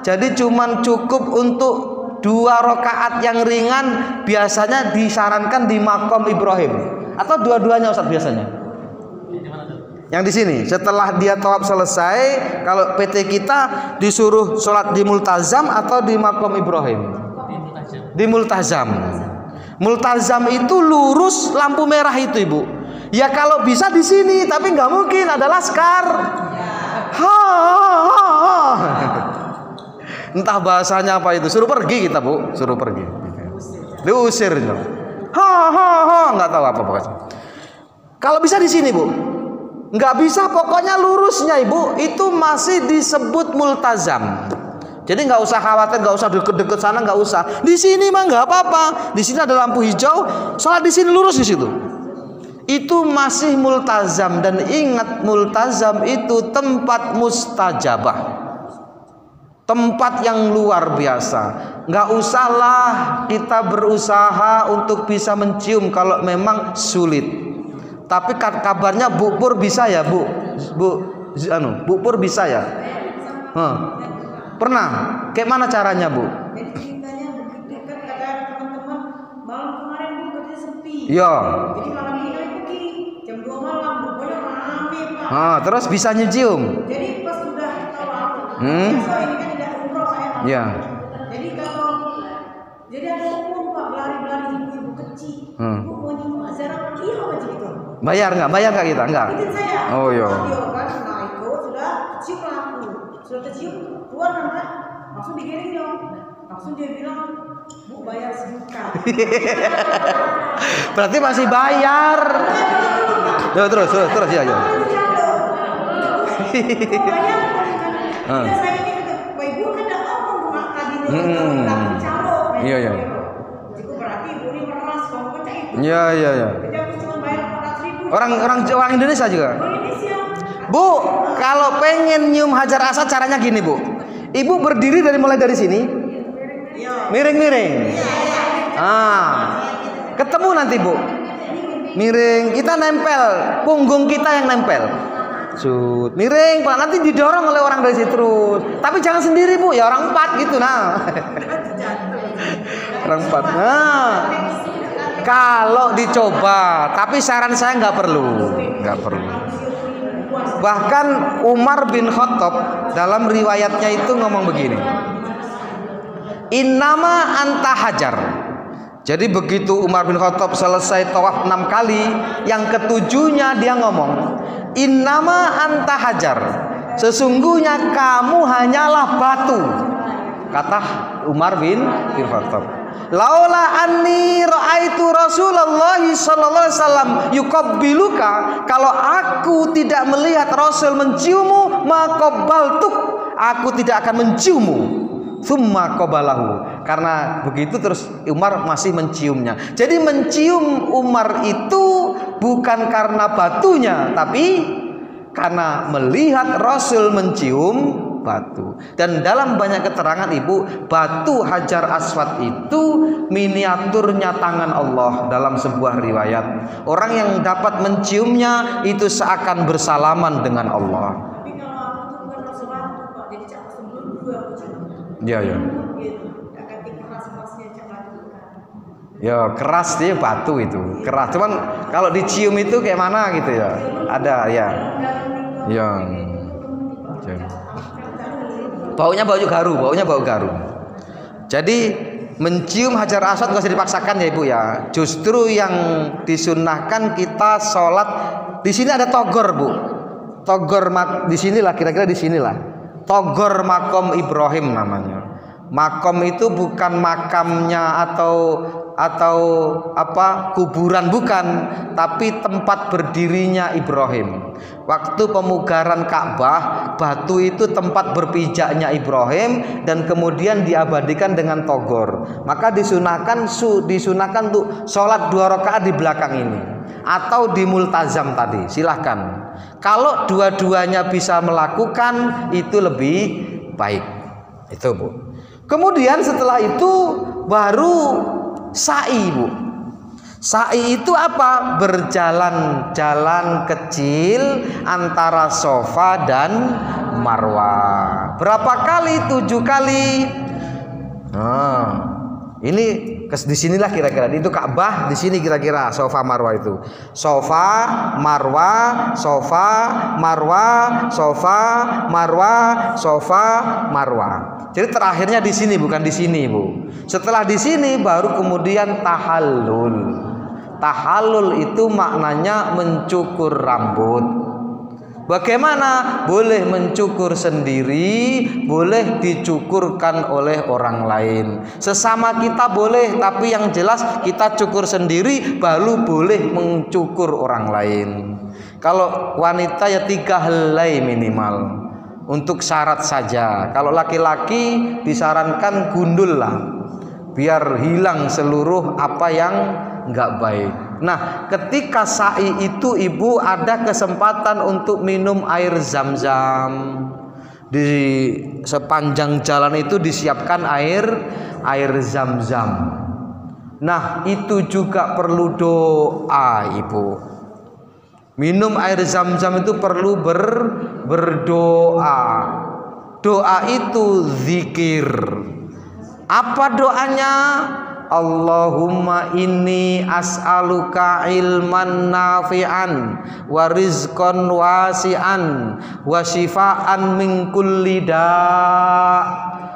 Jadi cuman cukup untuk 2 rakaat yang ringan. Biasanya disarankan di makom Ibrahim. Atau dua-duanya Ustaz biasanya? Yang di sini setelah dia tawaf selesai, kalau PT kita disuruh sholat di multazam atau di makom Ibrahim? Di multazam. Multazam itu lurus lampu merah itu Ibu. Ya kalau bisa di sini, tapi nggak mungkin, ada laskar. Entah bahasanya apa itu. Suruh pergi kita Bu, suruh pergi. Diusir itu. Nggak tahu apa pokoknya. Kalau bisa di sini Bu, nggak bisa pokoknya lurusnya Ibu, itu masih disebut multazam. Jadi nggak usah khawatir, nggak usah deket-deket sana, nggak usah. Di sini mah nggak apa-apa. Di sini ada lampu hijau, sholat di sini lurus di situ. Itu masih multazam. Dan ingat, multazam itu tempat mustajabah, tempat yang luar biasa. Nggak usahlah kita berusaha untuk bisa mencium kalau memang sulit. Tapi kabarnya Bu Pur bisa ya, Bu Pur bisa ya? Pernah? Kayak mana caranya, Bu? Jadi ceritanya begitu kan kata teman-teman, malam kemarin Bu kerja sepi. Iya. Jadi malam ini kami pergi jam 2 malam, pokoknya rame Pak. Terus bisa nyicium? Jadi pas sudah tawaf, biasa ini kan tidak umroh saya. Iya. Jadi ada umum Pak, belari-belari ibu-ibu kecil. Bu mau nyium azan, iya aja gitu. Bayar nggak kita? Enggak. Izin saya. Oh iya. Kan, nah itu sudah kecium aku, sudah kecium keluar kan, langsung digiring dong. Langsung dia bilang, Bu bayar sejuta. Berarti masih bayar. Terus ya. Bu bayar kan? Saya ini Ibu kan tidak ngomong ke tadi calo. Iya. Itu berarti Ibu ini meras kamu baca itu. Iya. Jadi aku cuma bayar 400.000. Orang Indonesia juga. Orang Indonesia. Bu, kalau pengen nyium Hajar Aswad caranya gini, Bu. Ibu berdiri mulai dari sini. Miring-miring. Ketemu nanti, Bu. Miring, kita nempel, punggung kita yang nempel. Miring, Pak. Nanti didorong oleh orang dari situ terus. Tapi jangan sendiri, Bu. Ya orang 4 gitu, nah. Orang 4. Nah. Kalau dicoba, tapi saran saya nggak perlu. Bahkan Umar bin Khattab dalam riwayatnya itu ngomong begini. Innama anta hajar. Jadi begitu Umar bin Khattab selesai tawaf 6 kali, yang ketujuhnya dia ngomong, innama anta hajar. Sesungguhnya kamu hanyalah batu. Kata Umar bin Khattab. Laula anni ra'aitu Rasulullah sallallahu alaihi wasallam yuqabbiluka, kalau aku tidak melihat Rasul menciummu, maqabbaltuk, aku tidak akan menciummu. Tsumma qabalahu. Karena begitu terus Umar masih menciumnya. Jadi mencium Umar itu bukan karena batunya, tapi karena melihat Rasul mencium batu. Dan dalam banyak keterangan Ibu, batu Hajar Aswad itu miniaturnya tangan Allah dalam sebuah riwayat. Orang yang dapat menciumnya itu seakan bersalaman dengan Allah. Tapi kalau aku tuh bukan Rasulullah Pak, jadi cakap sebelum dua aku cium. Iya. Gitu. Akan keras-kerasnya cakap itu. Ya keras dia batu itu keras. Cuman kalau dicium itu kayak mana gitu ya? Ada ya. Yang baunya bau garu. Jadi mencium Hajar Aswad nggak usah dipaksakan ya Ibu ya. Justru yang disunahkan kita sholat di sini ada togor Bu. Togor di sinilah, kira-kira di sinilah. Togor makom Ibrahim namanya. Makom itu bukan makamnya atau apa kuburan, bukan, tapi tempat berdirinya Ibrahim. Waktu pemugaran Ka'bah, batu itu tempat berpijaknya Ibrahim dan kemudian diabadikan dengan togor. Maka disunahkan untuk sholat 2 rakaat di belakang ini atau di multazam tadi, silahkan. Kalau dua-duanya bisa melakukan itu lebih baik. Itu Bu. Kemudian setelah itu baru sa'i Bu. Sa'i itu apa? Berjalan-jalan kecil antara Safa dan Marwah. Berapa kali? 7 kali. Ini di sinilah kira-kira itu Ka'bah, di sini kira-kira Safa Marwah itu. Safa, Marwah, Safa, Marwah, Safa, Marwah, Safa, Marwah. Jadi terakhirnya di sini, bukan di sini Bu. Setelah di sini baru kemudian tahallul. Tahallul itu maknanya mencukur rambut. Bagaimana? Boleh mencukur sendiri, boleh dicukurkan oleh orang lain. Sesama kita boleh, tapi yang jelas kita cukur sendiri baru boleh mencukur orang lain. Kalau wanita ya 3 helai minimal. Untuk syarat saja. Kalau laki-laki disarankan gundul lah, biar hilang seluruh apa yang nggak baik. Nah, ketika sa'i itu Ibu ada kesempatan untuk minum air zam-zam. Di sepanjang jalan itu disiapkan air zam-zam. Nah, itu juga perlu doa Ibu. Minum air zam-zam itu perlu berdoa. Doa itu zikir. Apa doanya? Allahumma inni as'aluka ilman nafi'an wa rizqan wasi'an wa shifaan min kulli da'.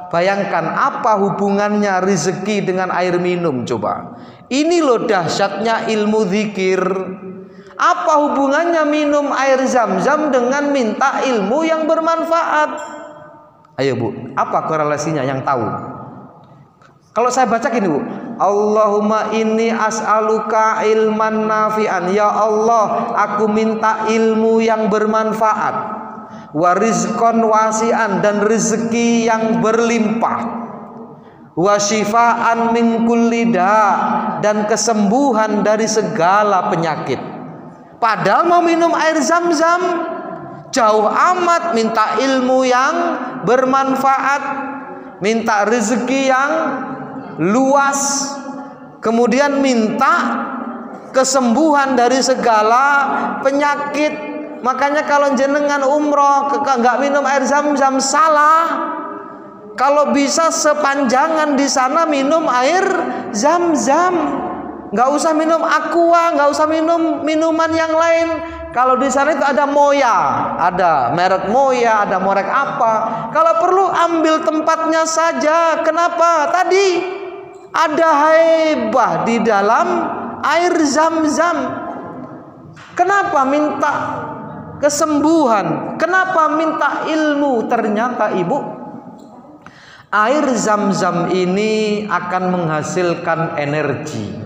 Bayangkan apa hubungannya rezeki dengan air minum coba. Ini loh dahsyatnya ilmu zikir. Apa hubungannya minum air zam-zam dengan minta ilmu yang bermanfaat? Ayo Bu, apa korelasinya yang tahu? Kalau saya baca gini Bu, Allahumma inni as'aluka ilman nafi'an. Ya Allah, aku minta ilmu yang bermanfaat. Wa rizqan wasi'an, dan rezeki yang berlimpah. Wa shifaan min kulli da', dan kesembuhan dari segala penyakit. Padahal mau minum air zam-zam, jauh amat minta ilmu yang bermanfaat, minta rezeki yang luas, kemudian minta kesembuhan dari segala penyakit. Makanya kalau jenengan umroh nggak minum air zam-zam salah. Kalau bisa sepanjangan di sana minum air zam-zam. Nggak usah minum aqua, nggak usah minum minuman yang lain. Kalau di sana itu ada Moya, ada merek Moya, ada merek apa. Kalau perlu ambil tempatnya saja. Kenapa? Tadi ada haibah di dalam air zam-zam. Kenapa minta kesembuhan? Kenapa minta ilmu? Ternyata Ibu, air zam-zam ini akan menghasilkan energi.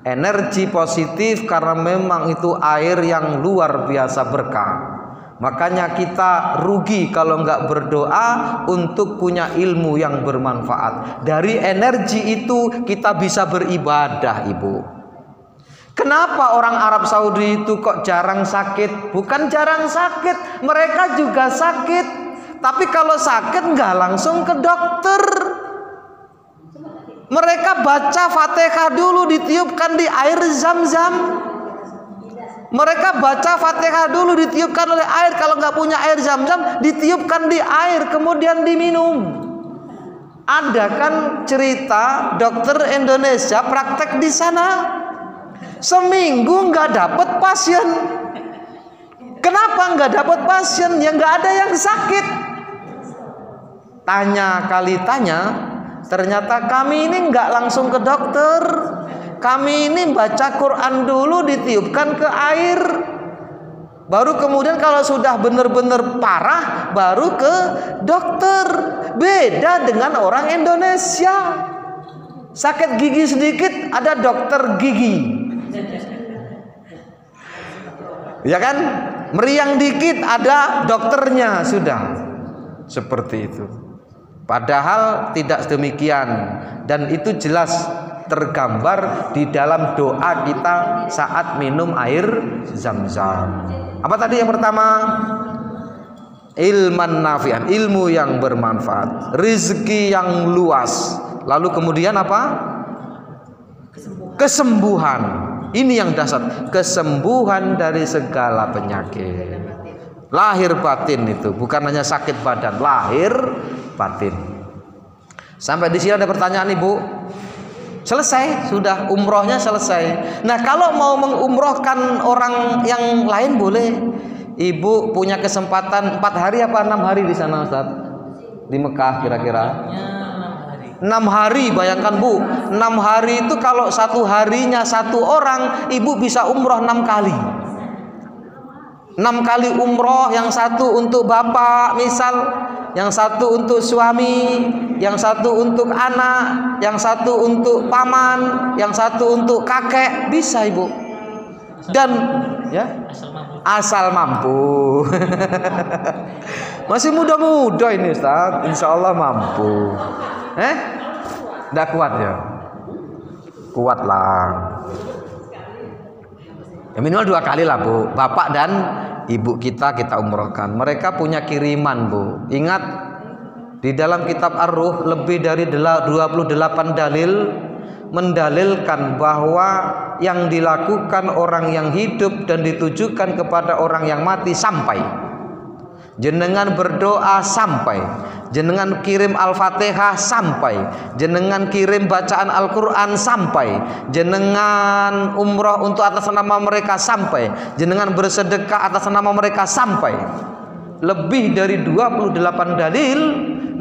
Energi positif karena memang itu air yang luar biasa berkah. Makanya kita rugi kalau nggak berdoa untuk punya ilmu yang bermanfaat. Dari energi itu kita bisa beribadah Ibu. Kenapa orang Arab Saudi itu kok jarang sakit? Bukan jarang sakit, mereka juga sakit. Tapi kalau sakit nggak langsung ke dokter. Mereka baca Fatihah dulu, ditiupkan di air zam-zam. Mereka baca Fatihah dulu, ditiupkan oleh air. Kalau nggak punya air zam-zam, ditiupkan di air, kemudian diminum. Ada kan cerita dokter Indonesia praktek di sana, seminggu nggak dapat pasien. Kenapa nggak dapat pasien? Ya nggak ada yang sakit. Tanya kali tanya, ternyata kami ini nggak langsung ke dokter. Kami ini baca Quran dulu, ditiupkan ke air. Baru kemudian kalau sudah benar-benar parah, baru ke dokter. Beda dengan orang Indonesia. Sakit gigi sedikit, ada dokter gigi. Ya kan? Meriang dikit, ada dokternya sudah. Seperti itu. Padahal tidak demikian, dan itu jelas tergambar di dalam doa kita saat minum air zam-zam. Apa tadi yang pertama? Ilman nafi'an, ilmu yang bermanfaat, rezeki yang luas. Lalu kemudian apa? Kesembuhan. Ini yang dasar, kesembuhan dari segala penyakit. Lahir batin itu, bukan hanya sakit badan, lahir batin. Sampai di sini ada pertanyaan Ibu? Selesai, sudah umrohnya selesai. Nah, kalau mau mengumrohkan orang yang lain boleh. Ibu punya kesempatan 4 hari apa 6 hari di sana Ustaz? Di Mekah kira-kira? 6 hari, bayangkan Bu. 6 hari itu kalau satu harinya satu orang, Ibu bisa umroh 6 kali. 6 kali umroh, yang satu untuk bapak misal, yang satu untuk suami, yang satu untuk anak, yang satu untuk paman, yang satu untuk kakek, bisa Ibu. Dan ya asal mampu. Masih muda-muda ini Ustaz, insya Allah mampu. Nggak kuat ya? Kuat lah. Ya minimal 2 kali lah Bu. Bapak dan ibu kita umrohkan. Mereka punya kiriman Bu. Ingat, di dalam kitab Ar-Ruh lebih dari 28 dalil mendalilkan bahwa yang dilakukan orang yang hidup dan ditujukan kepada orang yang mati sampai. Jenengan berdoa sampai, jenengan kirim Al-Fatihah sampai, jenengan kirim bacaan Al-Quran sampai, jenengan umroh untuk atas nama mereka sampai, jenengan bersedekah atas nama mereka sampai. Lebih dari 28 dalil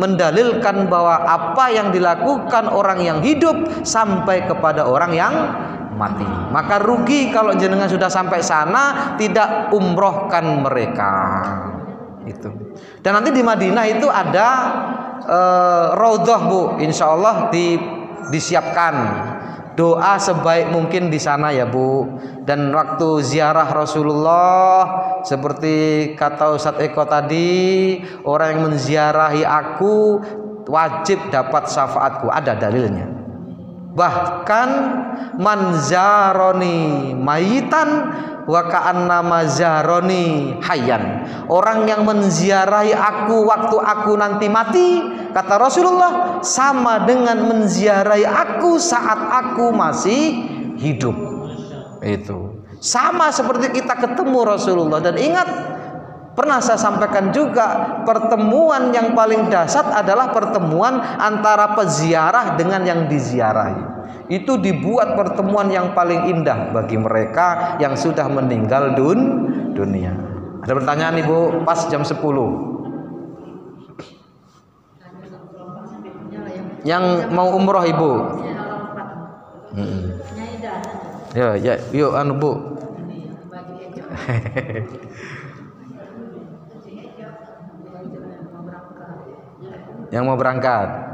mendalilkan bahwa apa yang dilakukan orang yang hidup sampai kepada orang yang mati. Maka rugi kalau jenengan sudah sampai sana tidak umrohkan mereka. Itu. Dan nanti di Madinah itu ada raudhah Bu, insya Allah disiapkan doa sebaik mungkin di sana ya Bu. Dan waktu ziarah Rasulullah seperti kata Ustadz Eko tadi, orang yang menziarahi aku wajib dapat syafaatku, ada dalilnya. Bahkan manzaroni mayitan wa ka'anna mazaroni hayyan. Orang yang menziarahi aku waktu aku nanti mati, kata Rasulullah, sama dengan menziarahi aku saat aku masih hidup. Itu sama seperti kita ketemu Rasulullah. Dan ingat, pernah saya sampaikan juga, pertemuan yang paling dahsyat adalah pertemuan antara peziarah dengan yang diziarahi. Itu dibuat pertemuan yang paling indah bagi mereka yang sudah meninggal dunia. Ada pertanyaan Ibu? Pas jam 10. Yang mau umroh Ibu? Ya, yuk anu Bu. Yang mau berangkat.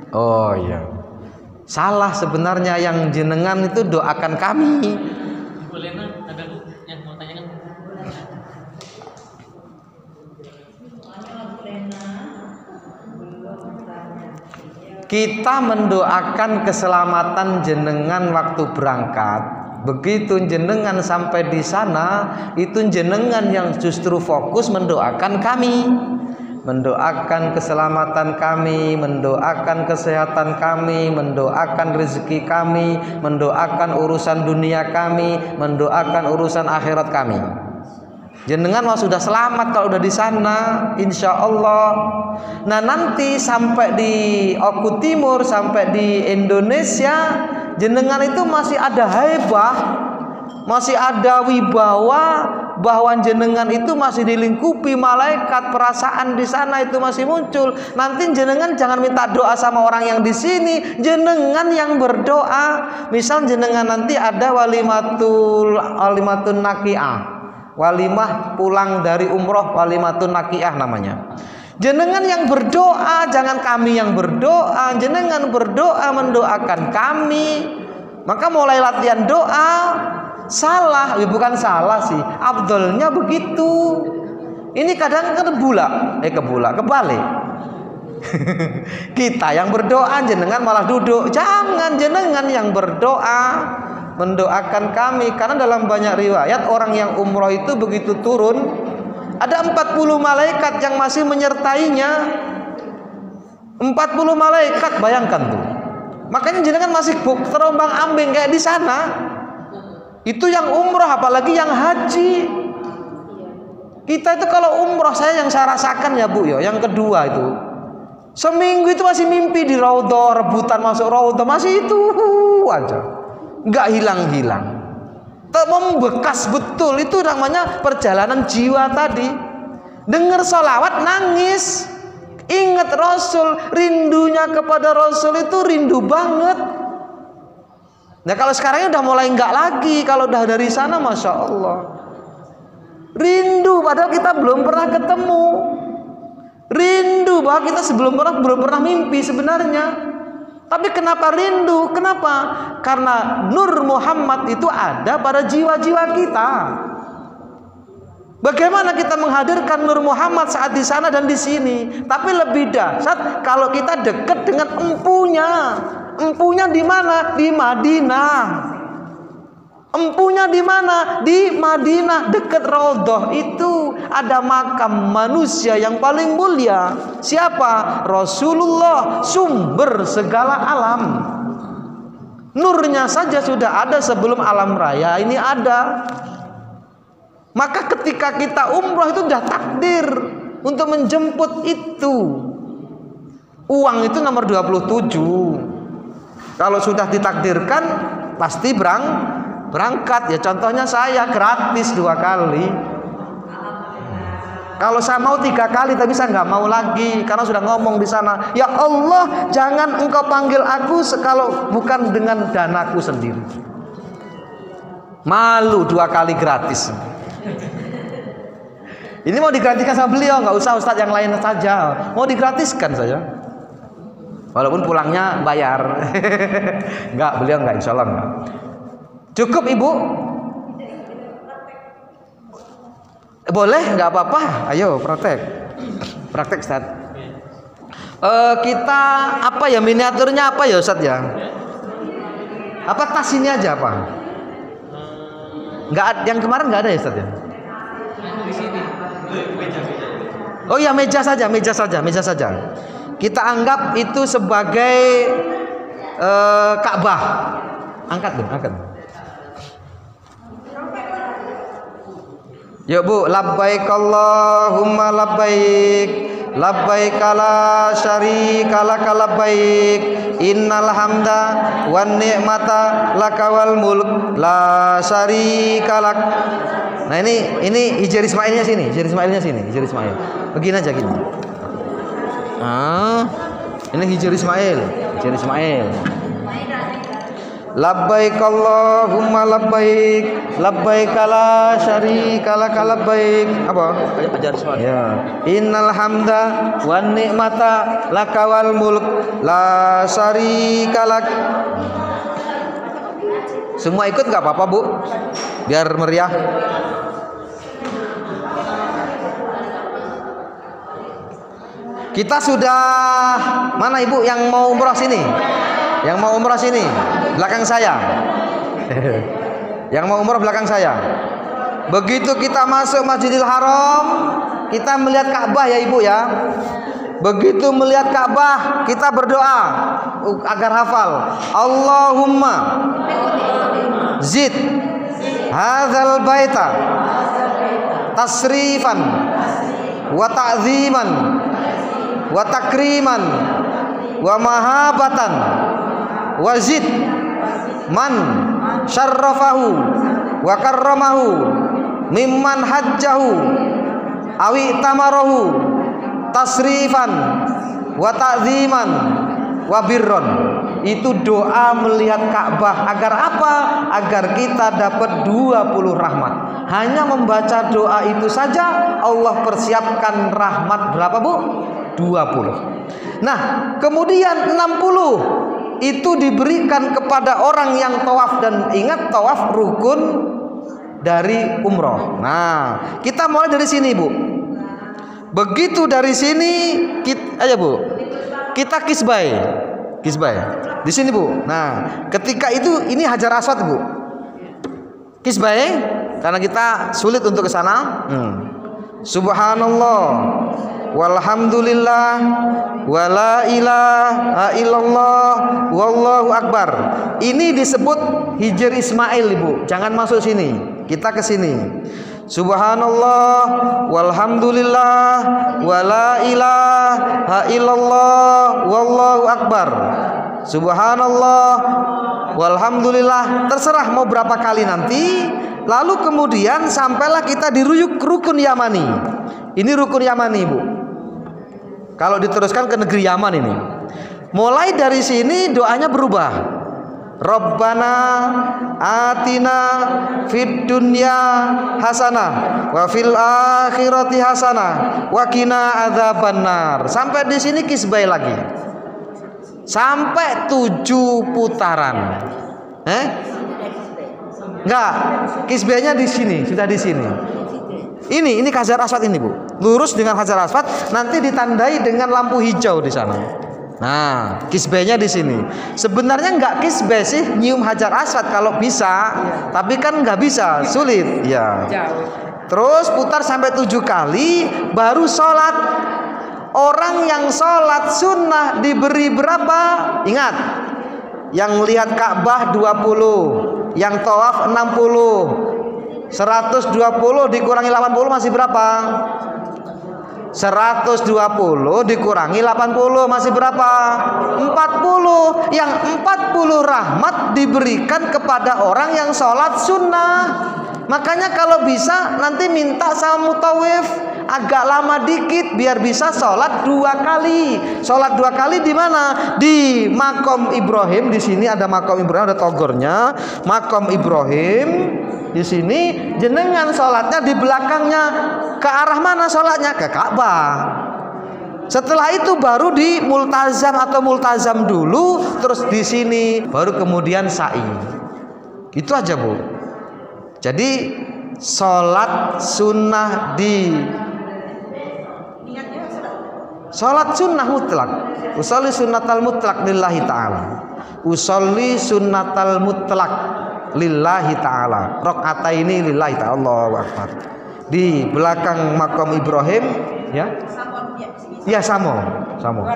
Oh iya. Salah sebenarnya, yang jenengan itu doakan kami. Boleh ada Bu yang mau tanyakan? Kita mendoakan keselamatan jenengan waktu berangkat. Begitu jenengan sampai di sana, itu jenengan yang justru fokus mendoakan kami, mendoakan keselamatan kami, mendoakan kesehatan kami, mendoakan rezeki kami, mendoakan urusan dunia kami, mendoakan urusan akhirat kami. Jenengan mah sudah selamat kalau udah di sana, insya Allah. Nah nanti sampai di Oku Timur, sampai di Indonesia, jenengan itu masih ada haibah, masih ada wibawa, bahwa jenengan itu masih dilingkupi malaikat, perasaan di sana itu masih muncul. Nanti jenengan jangan minta doa sama orang yang di sini, jenengan yang berdoa. Misal jenengan nanti ada walimatun naqiah, walimah pulang dari umroh, walimatun naqiah namanya. Jenengan yang berdoa, jangan kami yang berdoa. Jenengan berdoa mendoakan kami. Maka mulai latihan doa. Salah, bukan salah sih, afdolnya begitu. Ini kadang kebalik. Kita yang berdoa, jenengan malah duduk. Jangan, jenengan yang berdoa mendoakan kami. Karena dalam banyak riwayat orang yang umroh itu begitu turun, ada 40 malaikat yang masih menyertainya. 40 malaikat, bayangkan tuh. Makanya jenengan masih terombang ambing kayak di sana. Itu yang umroh, apalagi yang haji. Kita itu kalau umroh, saya rasakan ya Bu ya, yang kedua itu seminggu itu masih mimpi di raudhah, rebutan masuk raudhah, masih itu aja, nggak hilang-hilang, membekas betul. Itu namanya perjalanan jiwa tadi. Dengar sholawat nangis, ingat Rasul, rindunya kepada Rasul itu rindu banget. Nah kalau sekarang udah mulai enggak lagi. Kalau udah dari sana, masya Allah, rindu padahal kita belum pernah ketemu. Rindu bahwa kita belum pernah mimpi sebenarnya. Tapi kenapa rindu? Kenapa? Karena Nur Muhammad itu ada pada jiwa-jiwa kita. Bagaimana kita menghadirkan Nur Muhammad saat di sana dan di sini? Tapi lebih dahsyat kalau kita dekat dengan empunya. Empunya di mana? Di Madinah. Empunya Tempatnya di mana? Di Madinah, dekat Raudhah. Itu ada makam manusia yang paling mulia. Siapa? Rasulullah, sumber segala alam. Nurnya saja sudah ada sebelum alam raya ini ada. Maka ketika kita umroh itu sudah takdir untuk menjemput itu. Uang itu nomor 27. Kalau sudah ditakdirkan pasti berangkat. Ya contohnya saya gratis 2 kali. Kalau saya mau 3 kali, tapi saya nggak mau lagi karena sudah ngomong di sana. Ya Allah, jangan Engkau panggil aku kalau bukan dengan danaku sendiri. Malu 2 kali gratis. Ini mau digratiskan sama beliau, nggak usah ustadz yang lain saja. Mau digratiskan saja. Walaupun pulangnya bayar. Enggak, beliau enggak, insya Allah enggak. Cukup ibu? Boleh, enggak apa-apa. Ayo praktek. Praktek Ustaz. Kita apa ya, miniaturnya apa ya Ustaz ya? Apa tas ini aja apa? Enggak, yang kemarin enggak ada ya Ustaz ya? Di sini. Oh ya, meja saja. Kita anggap itu sebagai Ka'bah. Angkat dong, angkat. Yuk Bu, labbaik Allahumma labbaik, labbaik la syarika lak labbaik, innal hamda wan ni'mata lakawal mulk la syarika lak. Nah ini Hijr Ismailnya sini, Hijr Ismail. Begini aja gini. Ini Hijr Ismail. Labbaik Allahumma labbaik, labbaik la syarika lak labbaik. Apa? Ajar soal. Ya. Innal hamda wan ni'mata lakawal mulk la syarika lak. Semua ikut enggak apa-apa, Bu? Biar meriah. Kita sudah, mana Ibu yang mau umrah sini? Yang mau umrah sini, belakang saya. Yang mau umrah belakang saya. Begitu kita masuk Masjidil Haram, kita melihat Ka'bah ya Ibu ya. Begitu melihat Ka'bah, kita berdoa agar hafal. Allahumma zid hadzal baita tasrifan wa ta'ziman wa takriman wa mahabatan wazid man syarrafahu wa karramahu mimman hajjahu awi tamarahu tasrifan wa ta'ziman wa birron. Itu doa melihat Ka'bah. Agar apa? Agar kita dapat 20 rahmat. Hanya membaca doa itu saja Allah persiapkan rahmat berapa Bu? 20. Nah kemudian 60 itu diberikan kepada orang yang tawaf. Dan ingat, tawaf rukun dari umroh. Nah kita mulai dari sini Bu. Begitu dari sini aja Bu, kita kisbai di sini Bu. Nah ketika itu ini Hajar Aswad Bu, kisbai karena kita sulit untuk ke sana. Subhanallah walhamdulillah wala ilaha illallah wallahu akbar. Ini disebut Hijr Ismail Ibu. Jangan masuk sini, kita ke sini. Subhanallah walhamdulillah wala ilaha illallah wallahu akbar. Subhanallah walhamdulillah, terserah mau berapa kali nanti. Lalu kemudian sampailah kita di rukun Yamani. Ini rukun Yamani Bu. Kalau diteruskan ke negeri Yaman ini, mulai dari sini doanya berubah. Rabbana atina fid dunya hasanah wa fil akhirati hasanah wa qina adzabannar. Sampai di sini kisbai lagi. Sampai 7 putaran. Enggak, kisbainya di sini, sudah di sini. Ini Hajar Aswad ini Bu. Lurus dengan Hajar Aswad, nanti ditandai dengan lampu hijau di sana. Nah, kisbehnya di sini. Sebenarnya nggak kisbeh sih nyium hajar aswad kalau bisa, tapi kan nggak bisa, sulit. Ya. Terus putar sampai 7 kali, baru sholat. Orang yang sholat sunnah diberi berapa? Ingat, yang lihat Ka'bah 20, yang tawaf 60, 120 dikurangi 80 masih berapa? 120 dikurangi 80 masih berapa? 40. Yang 40 rahmat diberikan kepada orang yang sholat sunnah. Makanya kalau bisa nanti minta sama mutawif agak lama dikit biar bisa sholat 2 kali. Sholat 2 kali di mana? Di Makom Ibrahim. Di sini ada Makom Ibrahim, ada togornya. Makom Ibrahim. Di sini jenengan sholatnya di belakangnya. Ke arah mana sholatnya? Ke Ka'bah. Setelah itu baru di multazam atau multazam dulu, terus di sini baru kemudian sa'i. Itu aja, Bu. Jadi sholat sunnah di sholat sunnah mutlak. Usolli sunnatal mutlak lillahi ta'ala. Usolli sunnatal mutlak lillahi ta'ala. Rakaataini lillahi ta'ala. Allahu akbar. Di belakang Makom Ibrahim, ya. Ya, sama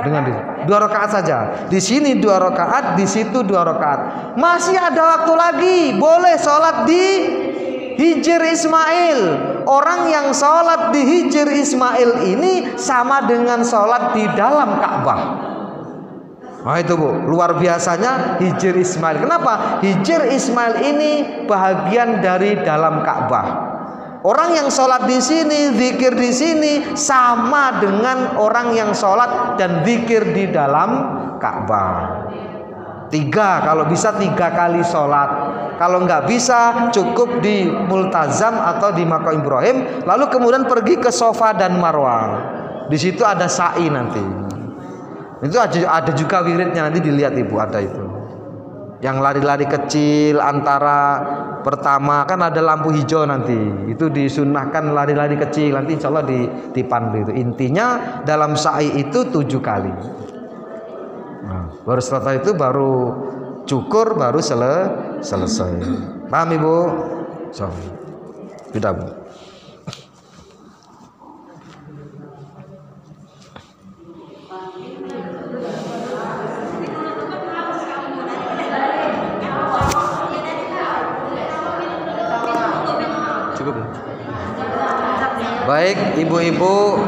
dengan 2 rakaat saja. Di sini 2 rakaat, di situ 2 rakaat. Masih ada waktu lagi. Boleh sholat di Hijr Ismail. Orang yang sholat di Hijr Ismail ini sama dengan sholat di dalam Ka'bah. Nah itu, Bu, luar biasanya Hijr Ismail. Kenapa? Hijr Ismail ini bahagian dari dalam Ka'bah. Orang yang sholat di sini, zikir di sini sama dengan orang yang sholat dan zikir di dalam Ka'bah. 3, kalau bisa 3 kali sholat. Kalau nggak bisa cukup di multazam atau di Makom Ibrahim, lalu kemudian pergi ke Safa dan Marwah. Di situ ada sa'i nanti. Itu ada juga wiridnya, nanti dilihat Ibu, ada itu. Yang lari-lari kecil antara pertama kan ada lampu hijau nanti. Itu disunnahkan lari-lari kecil, nanti insya Allah dipandu itu. Intinya dalam sa'i itu 7 kali. Nah, baru setelah itu baru cukur, baru selesai. Paham Ibu? So, sudah, Bu. Cukup. Baik, ibu-ibu,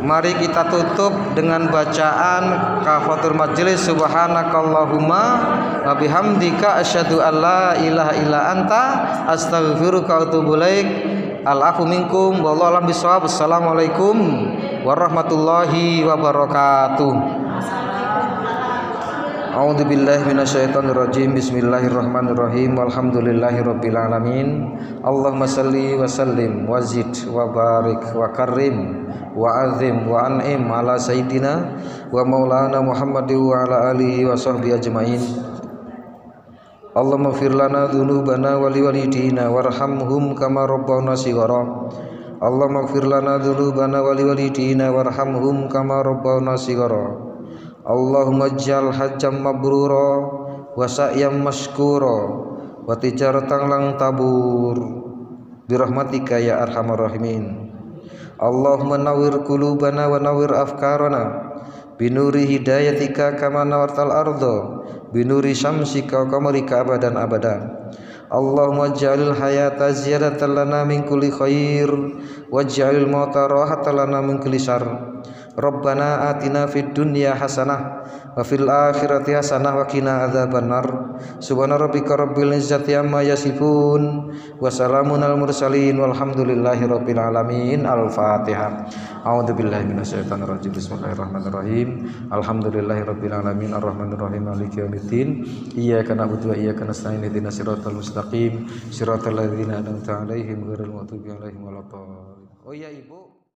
mari kita tutup dengan bacaan kafatul majlis. Subhanakallahumma wa bihamdika asyhadu an la ilaha illa anta astaghfiruka wa atubu ilaik. Al-afu minkum wallahu a'lam bishawab. Assalamualaikum warahmatullahi wabarakatuh. A'udzu billahi minasyaitonir rajim. Bismillahirrahmanirrahim. Walhamdulillahirabbil alamin. Allahumma shalli wa sallim wa zid wa barik wa karim wa azim wa an'im ala sayyidina wa maulana Muhammadin wa ala alihi wa sahbihi ajmain. Allahumma ighfir lana dzunubana wa liwalidina warhamhum kama rabbawna shighara. Allahumma ighfir lana dzunubana wa liwalidina warhamhum kama rabbawna shighara. Allahumma ij'al hajjam mabrura wa sa'yam mashkura wa tijaratan lang tabur birahmatika ya arhamar rahimin. Allahumma nawwir qulubana wa nawwir afkarana binuri hidayatika kama nawartal arda binuri syamsika wa qamarika abadan abada. Allahumma ij'alil hayata ziyadatan lana min kulli khair waj'alil mauta rahatan lana min kulli syarr. Rabbana atina fid dunya hasanah wa fil akhirati hasanah wa qina adzabannar. Subhana rabbika rabbil izzati amma yasifun wa salamun al mursalin walhamdulillahi rabbil alamin. Al-Fatihah. A'udzu billahi minasyaitonir rajim. Bismillahirrahmanirrahim. Alhamdulillahi rabbil alamin arrahmanir rahim maliki yaumiddin. Iyyaka na'budu wa iyyaka nasta'in ihdinas siratal mustaqim siratal ladzina an'amta 'alaihim ghairil maghdubi 'alaihim waladdallin. Oh iya Ibu.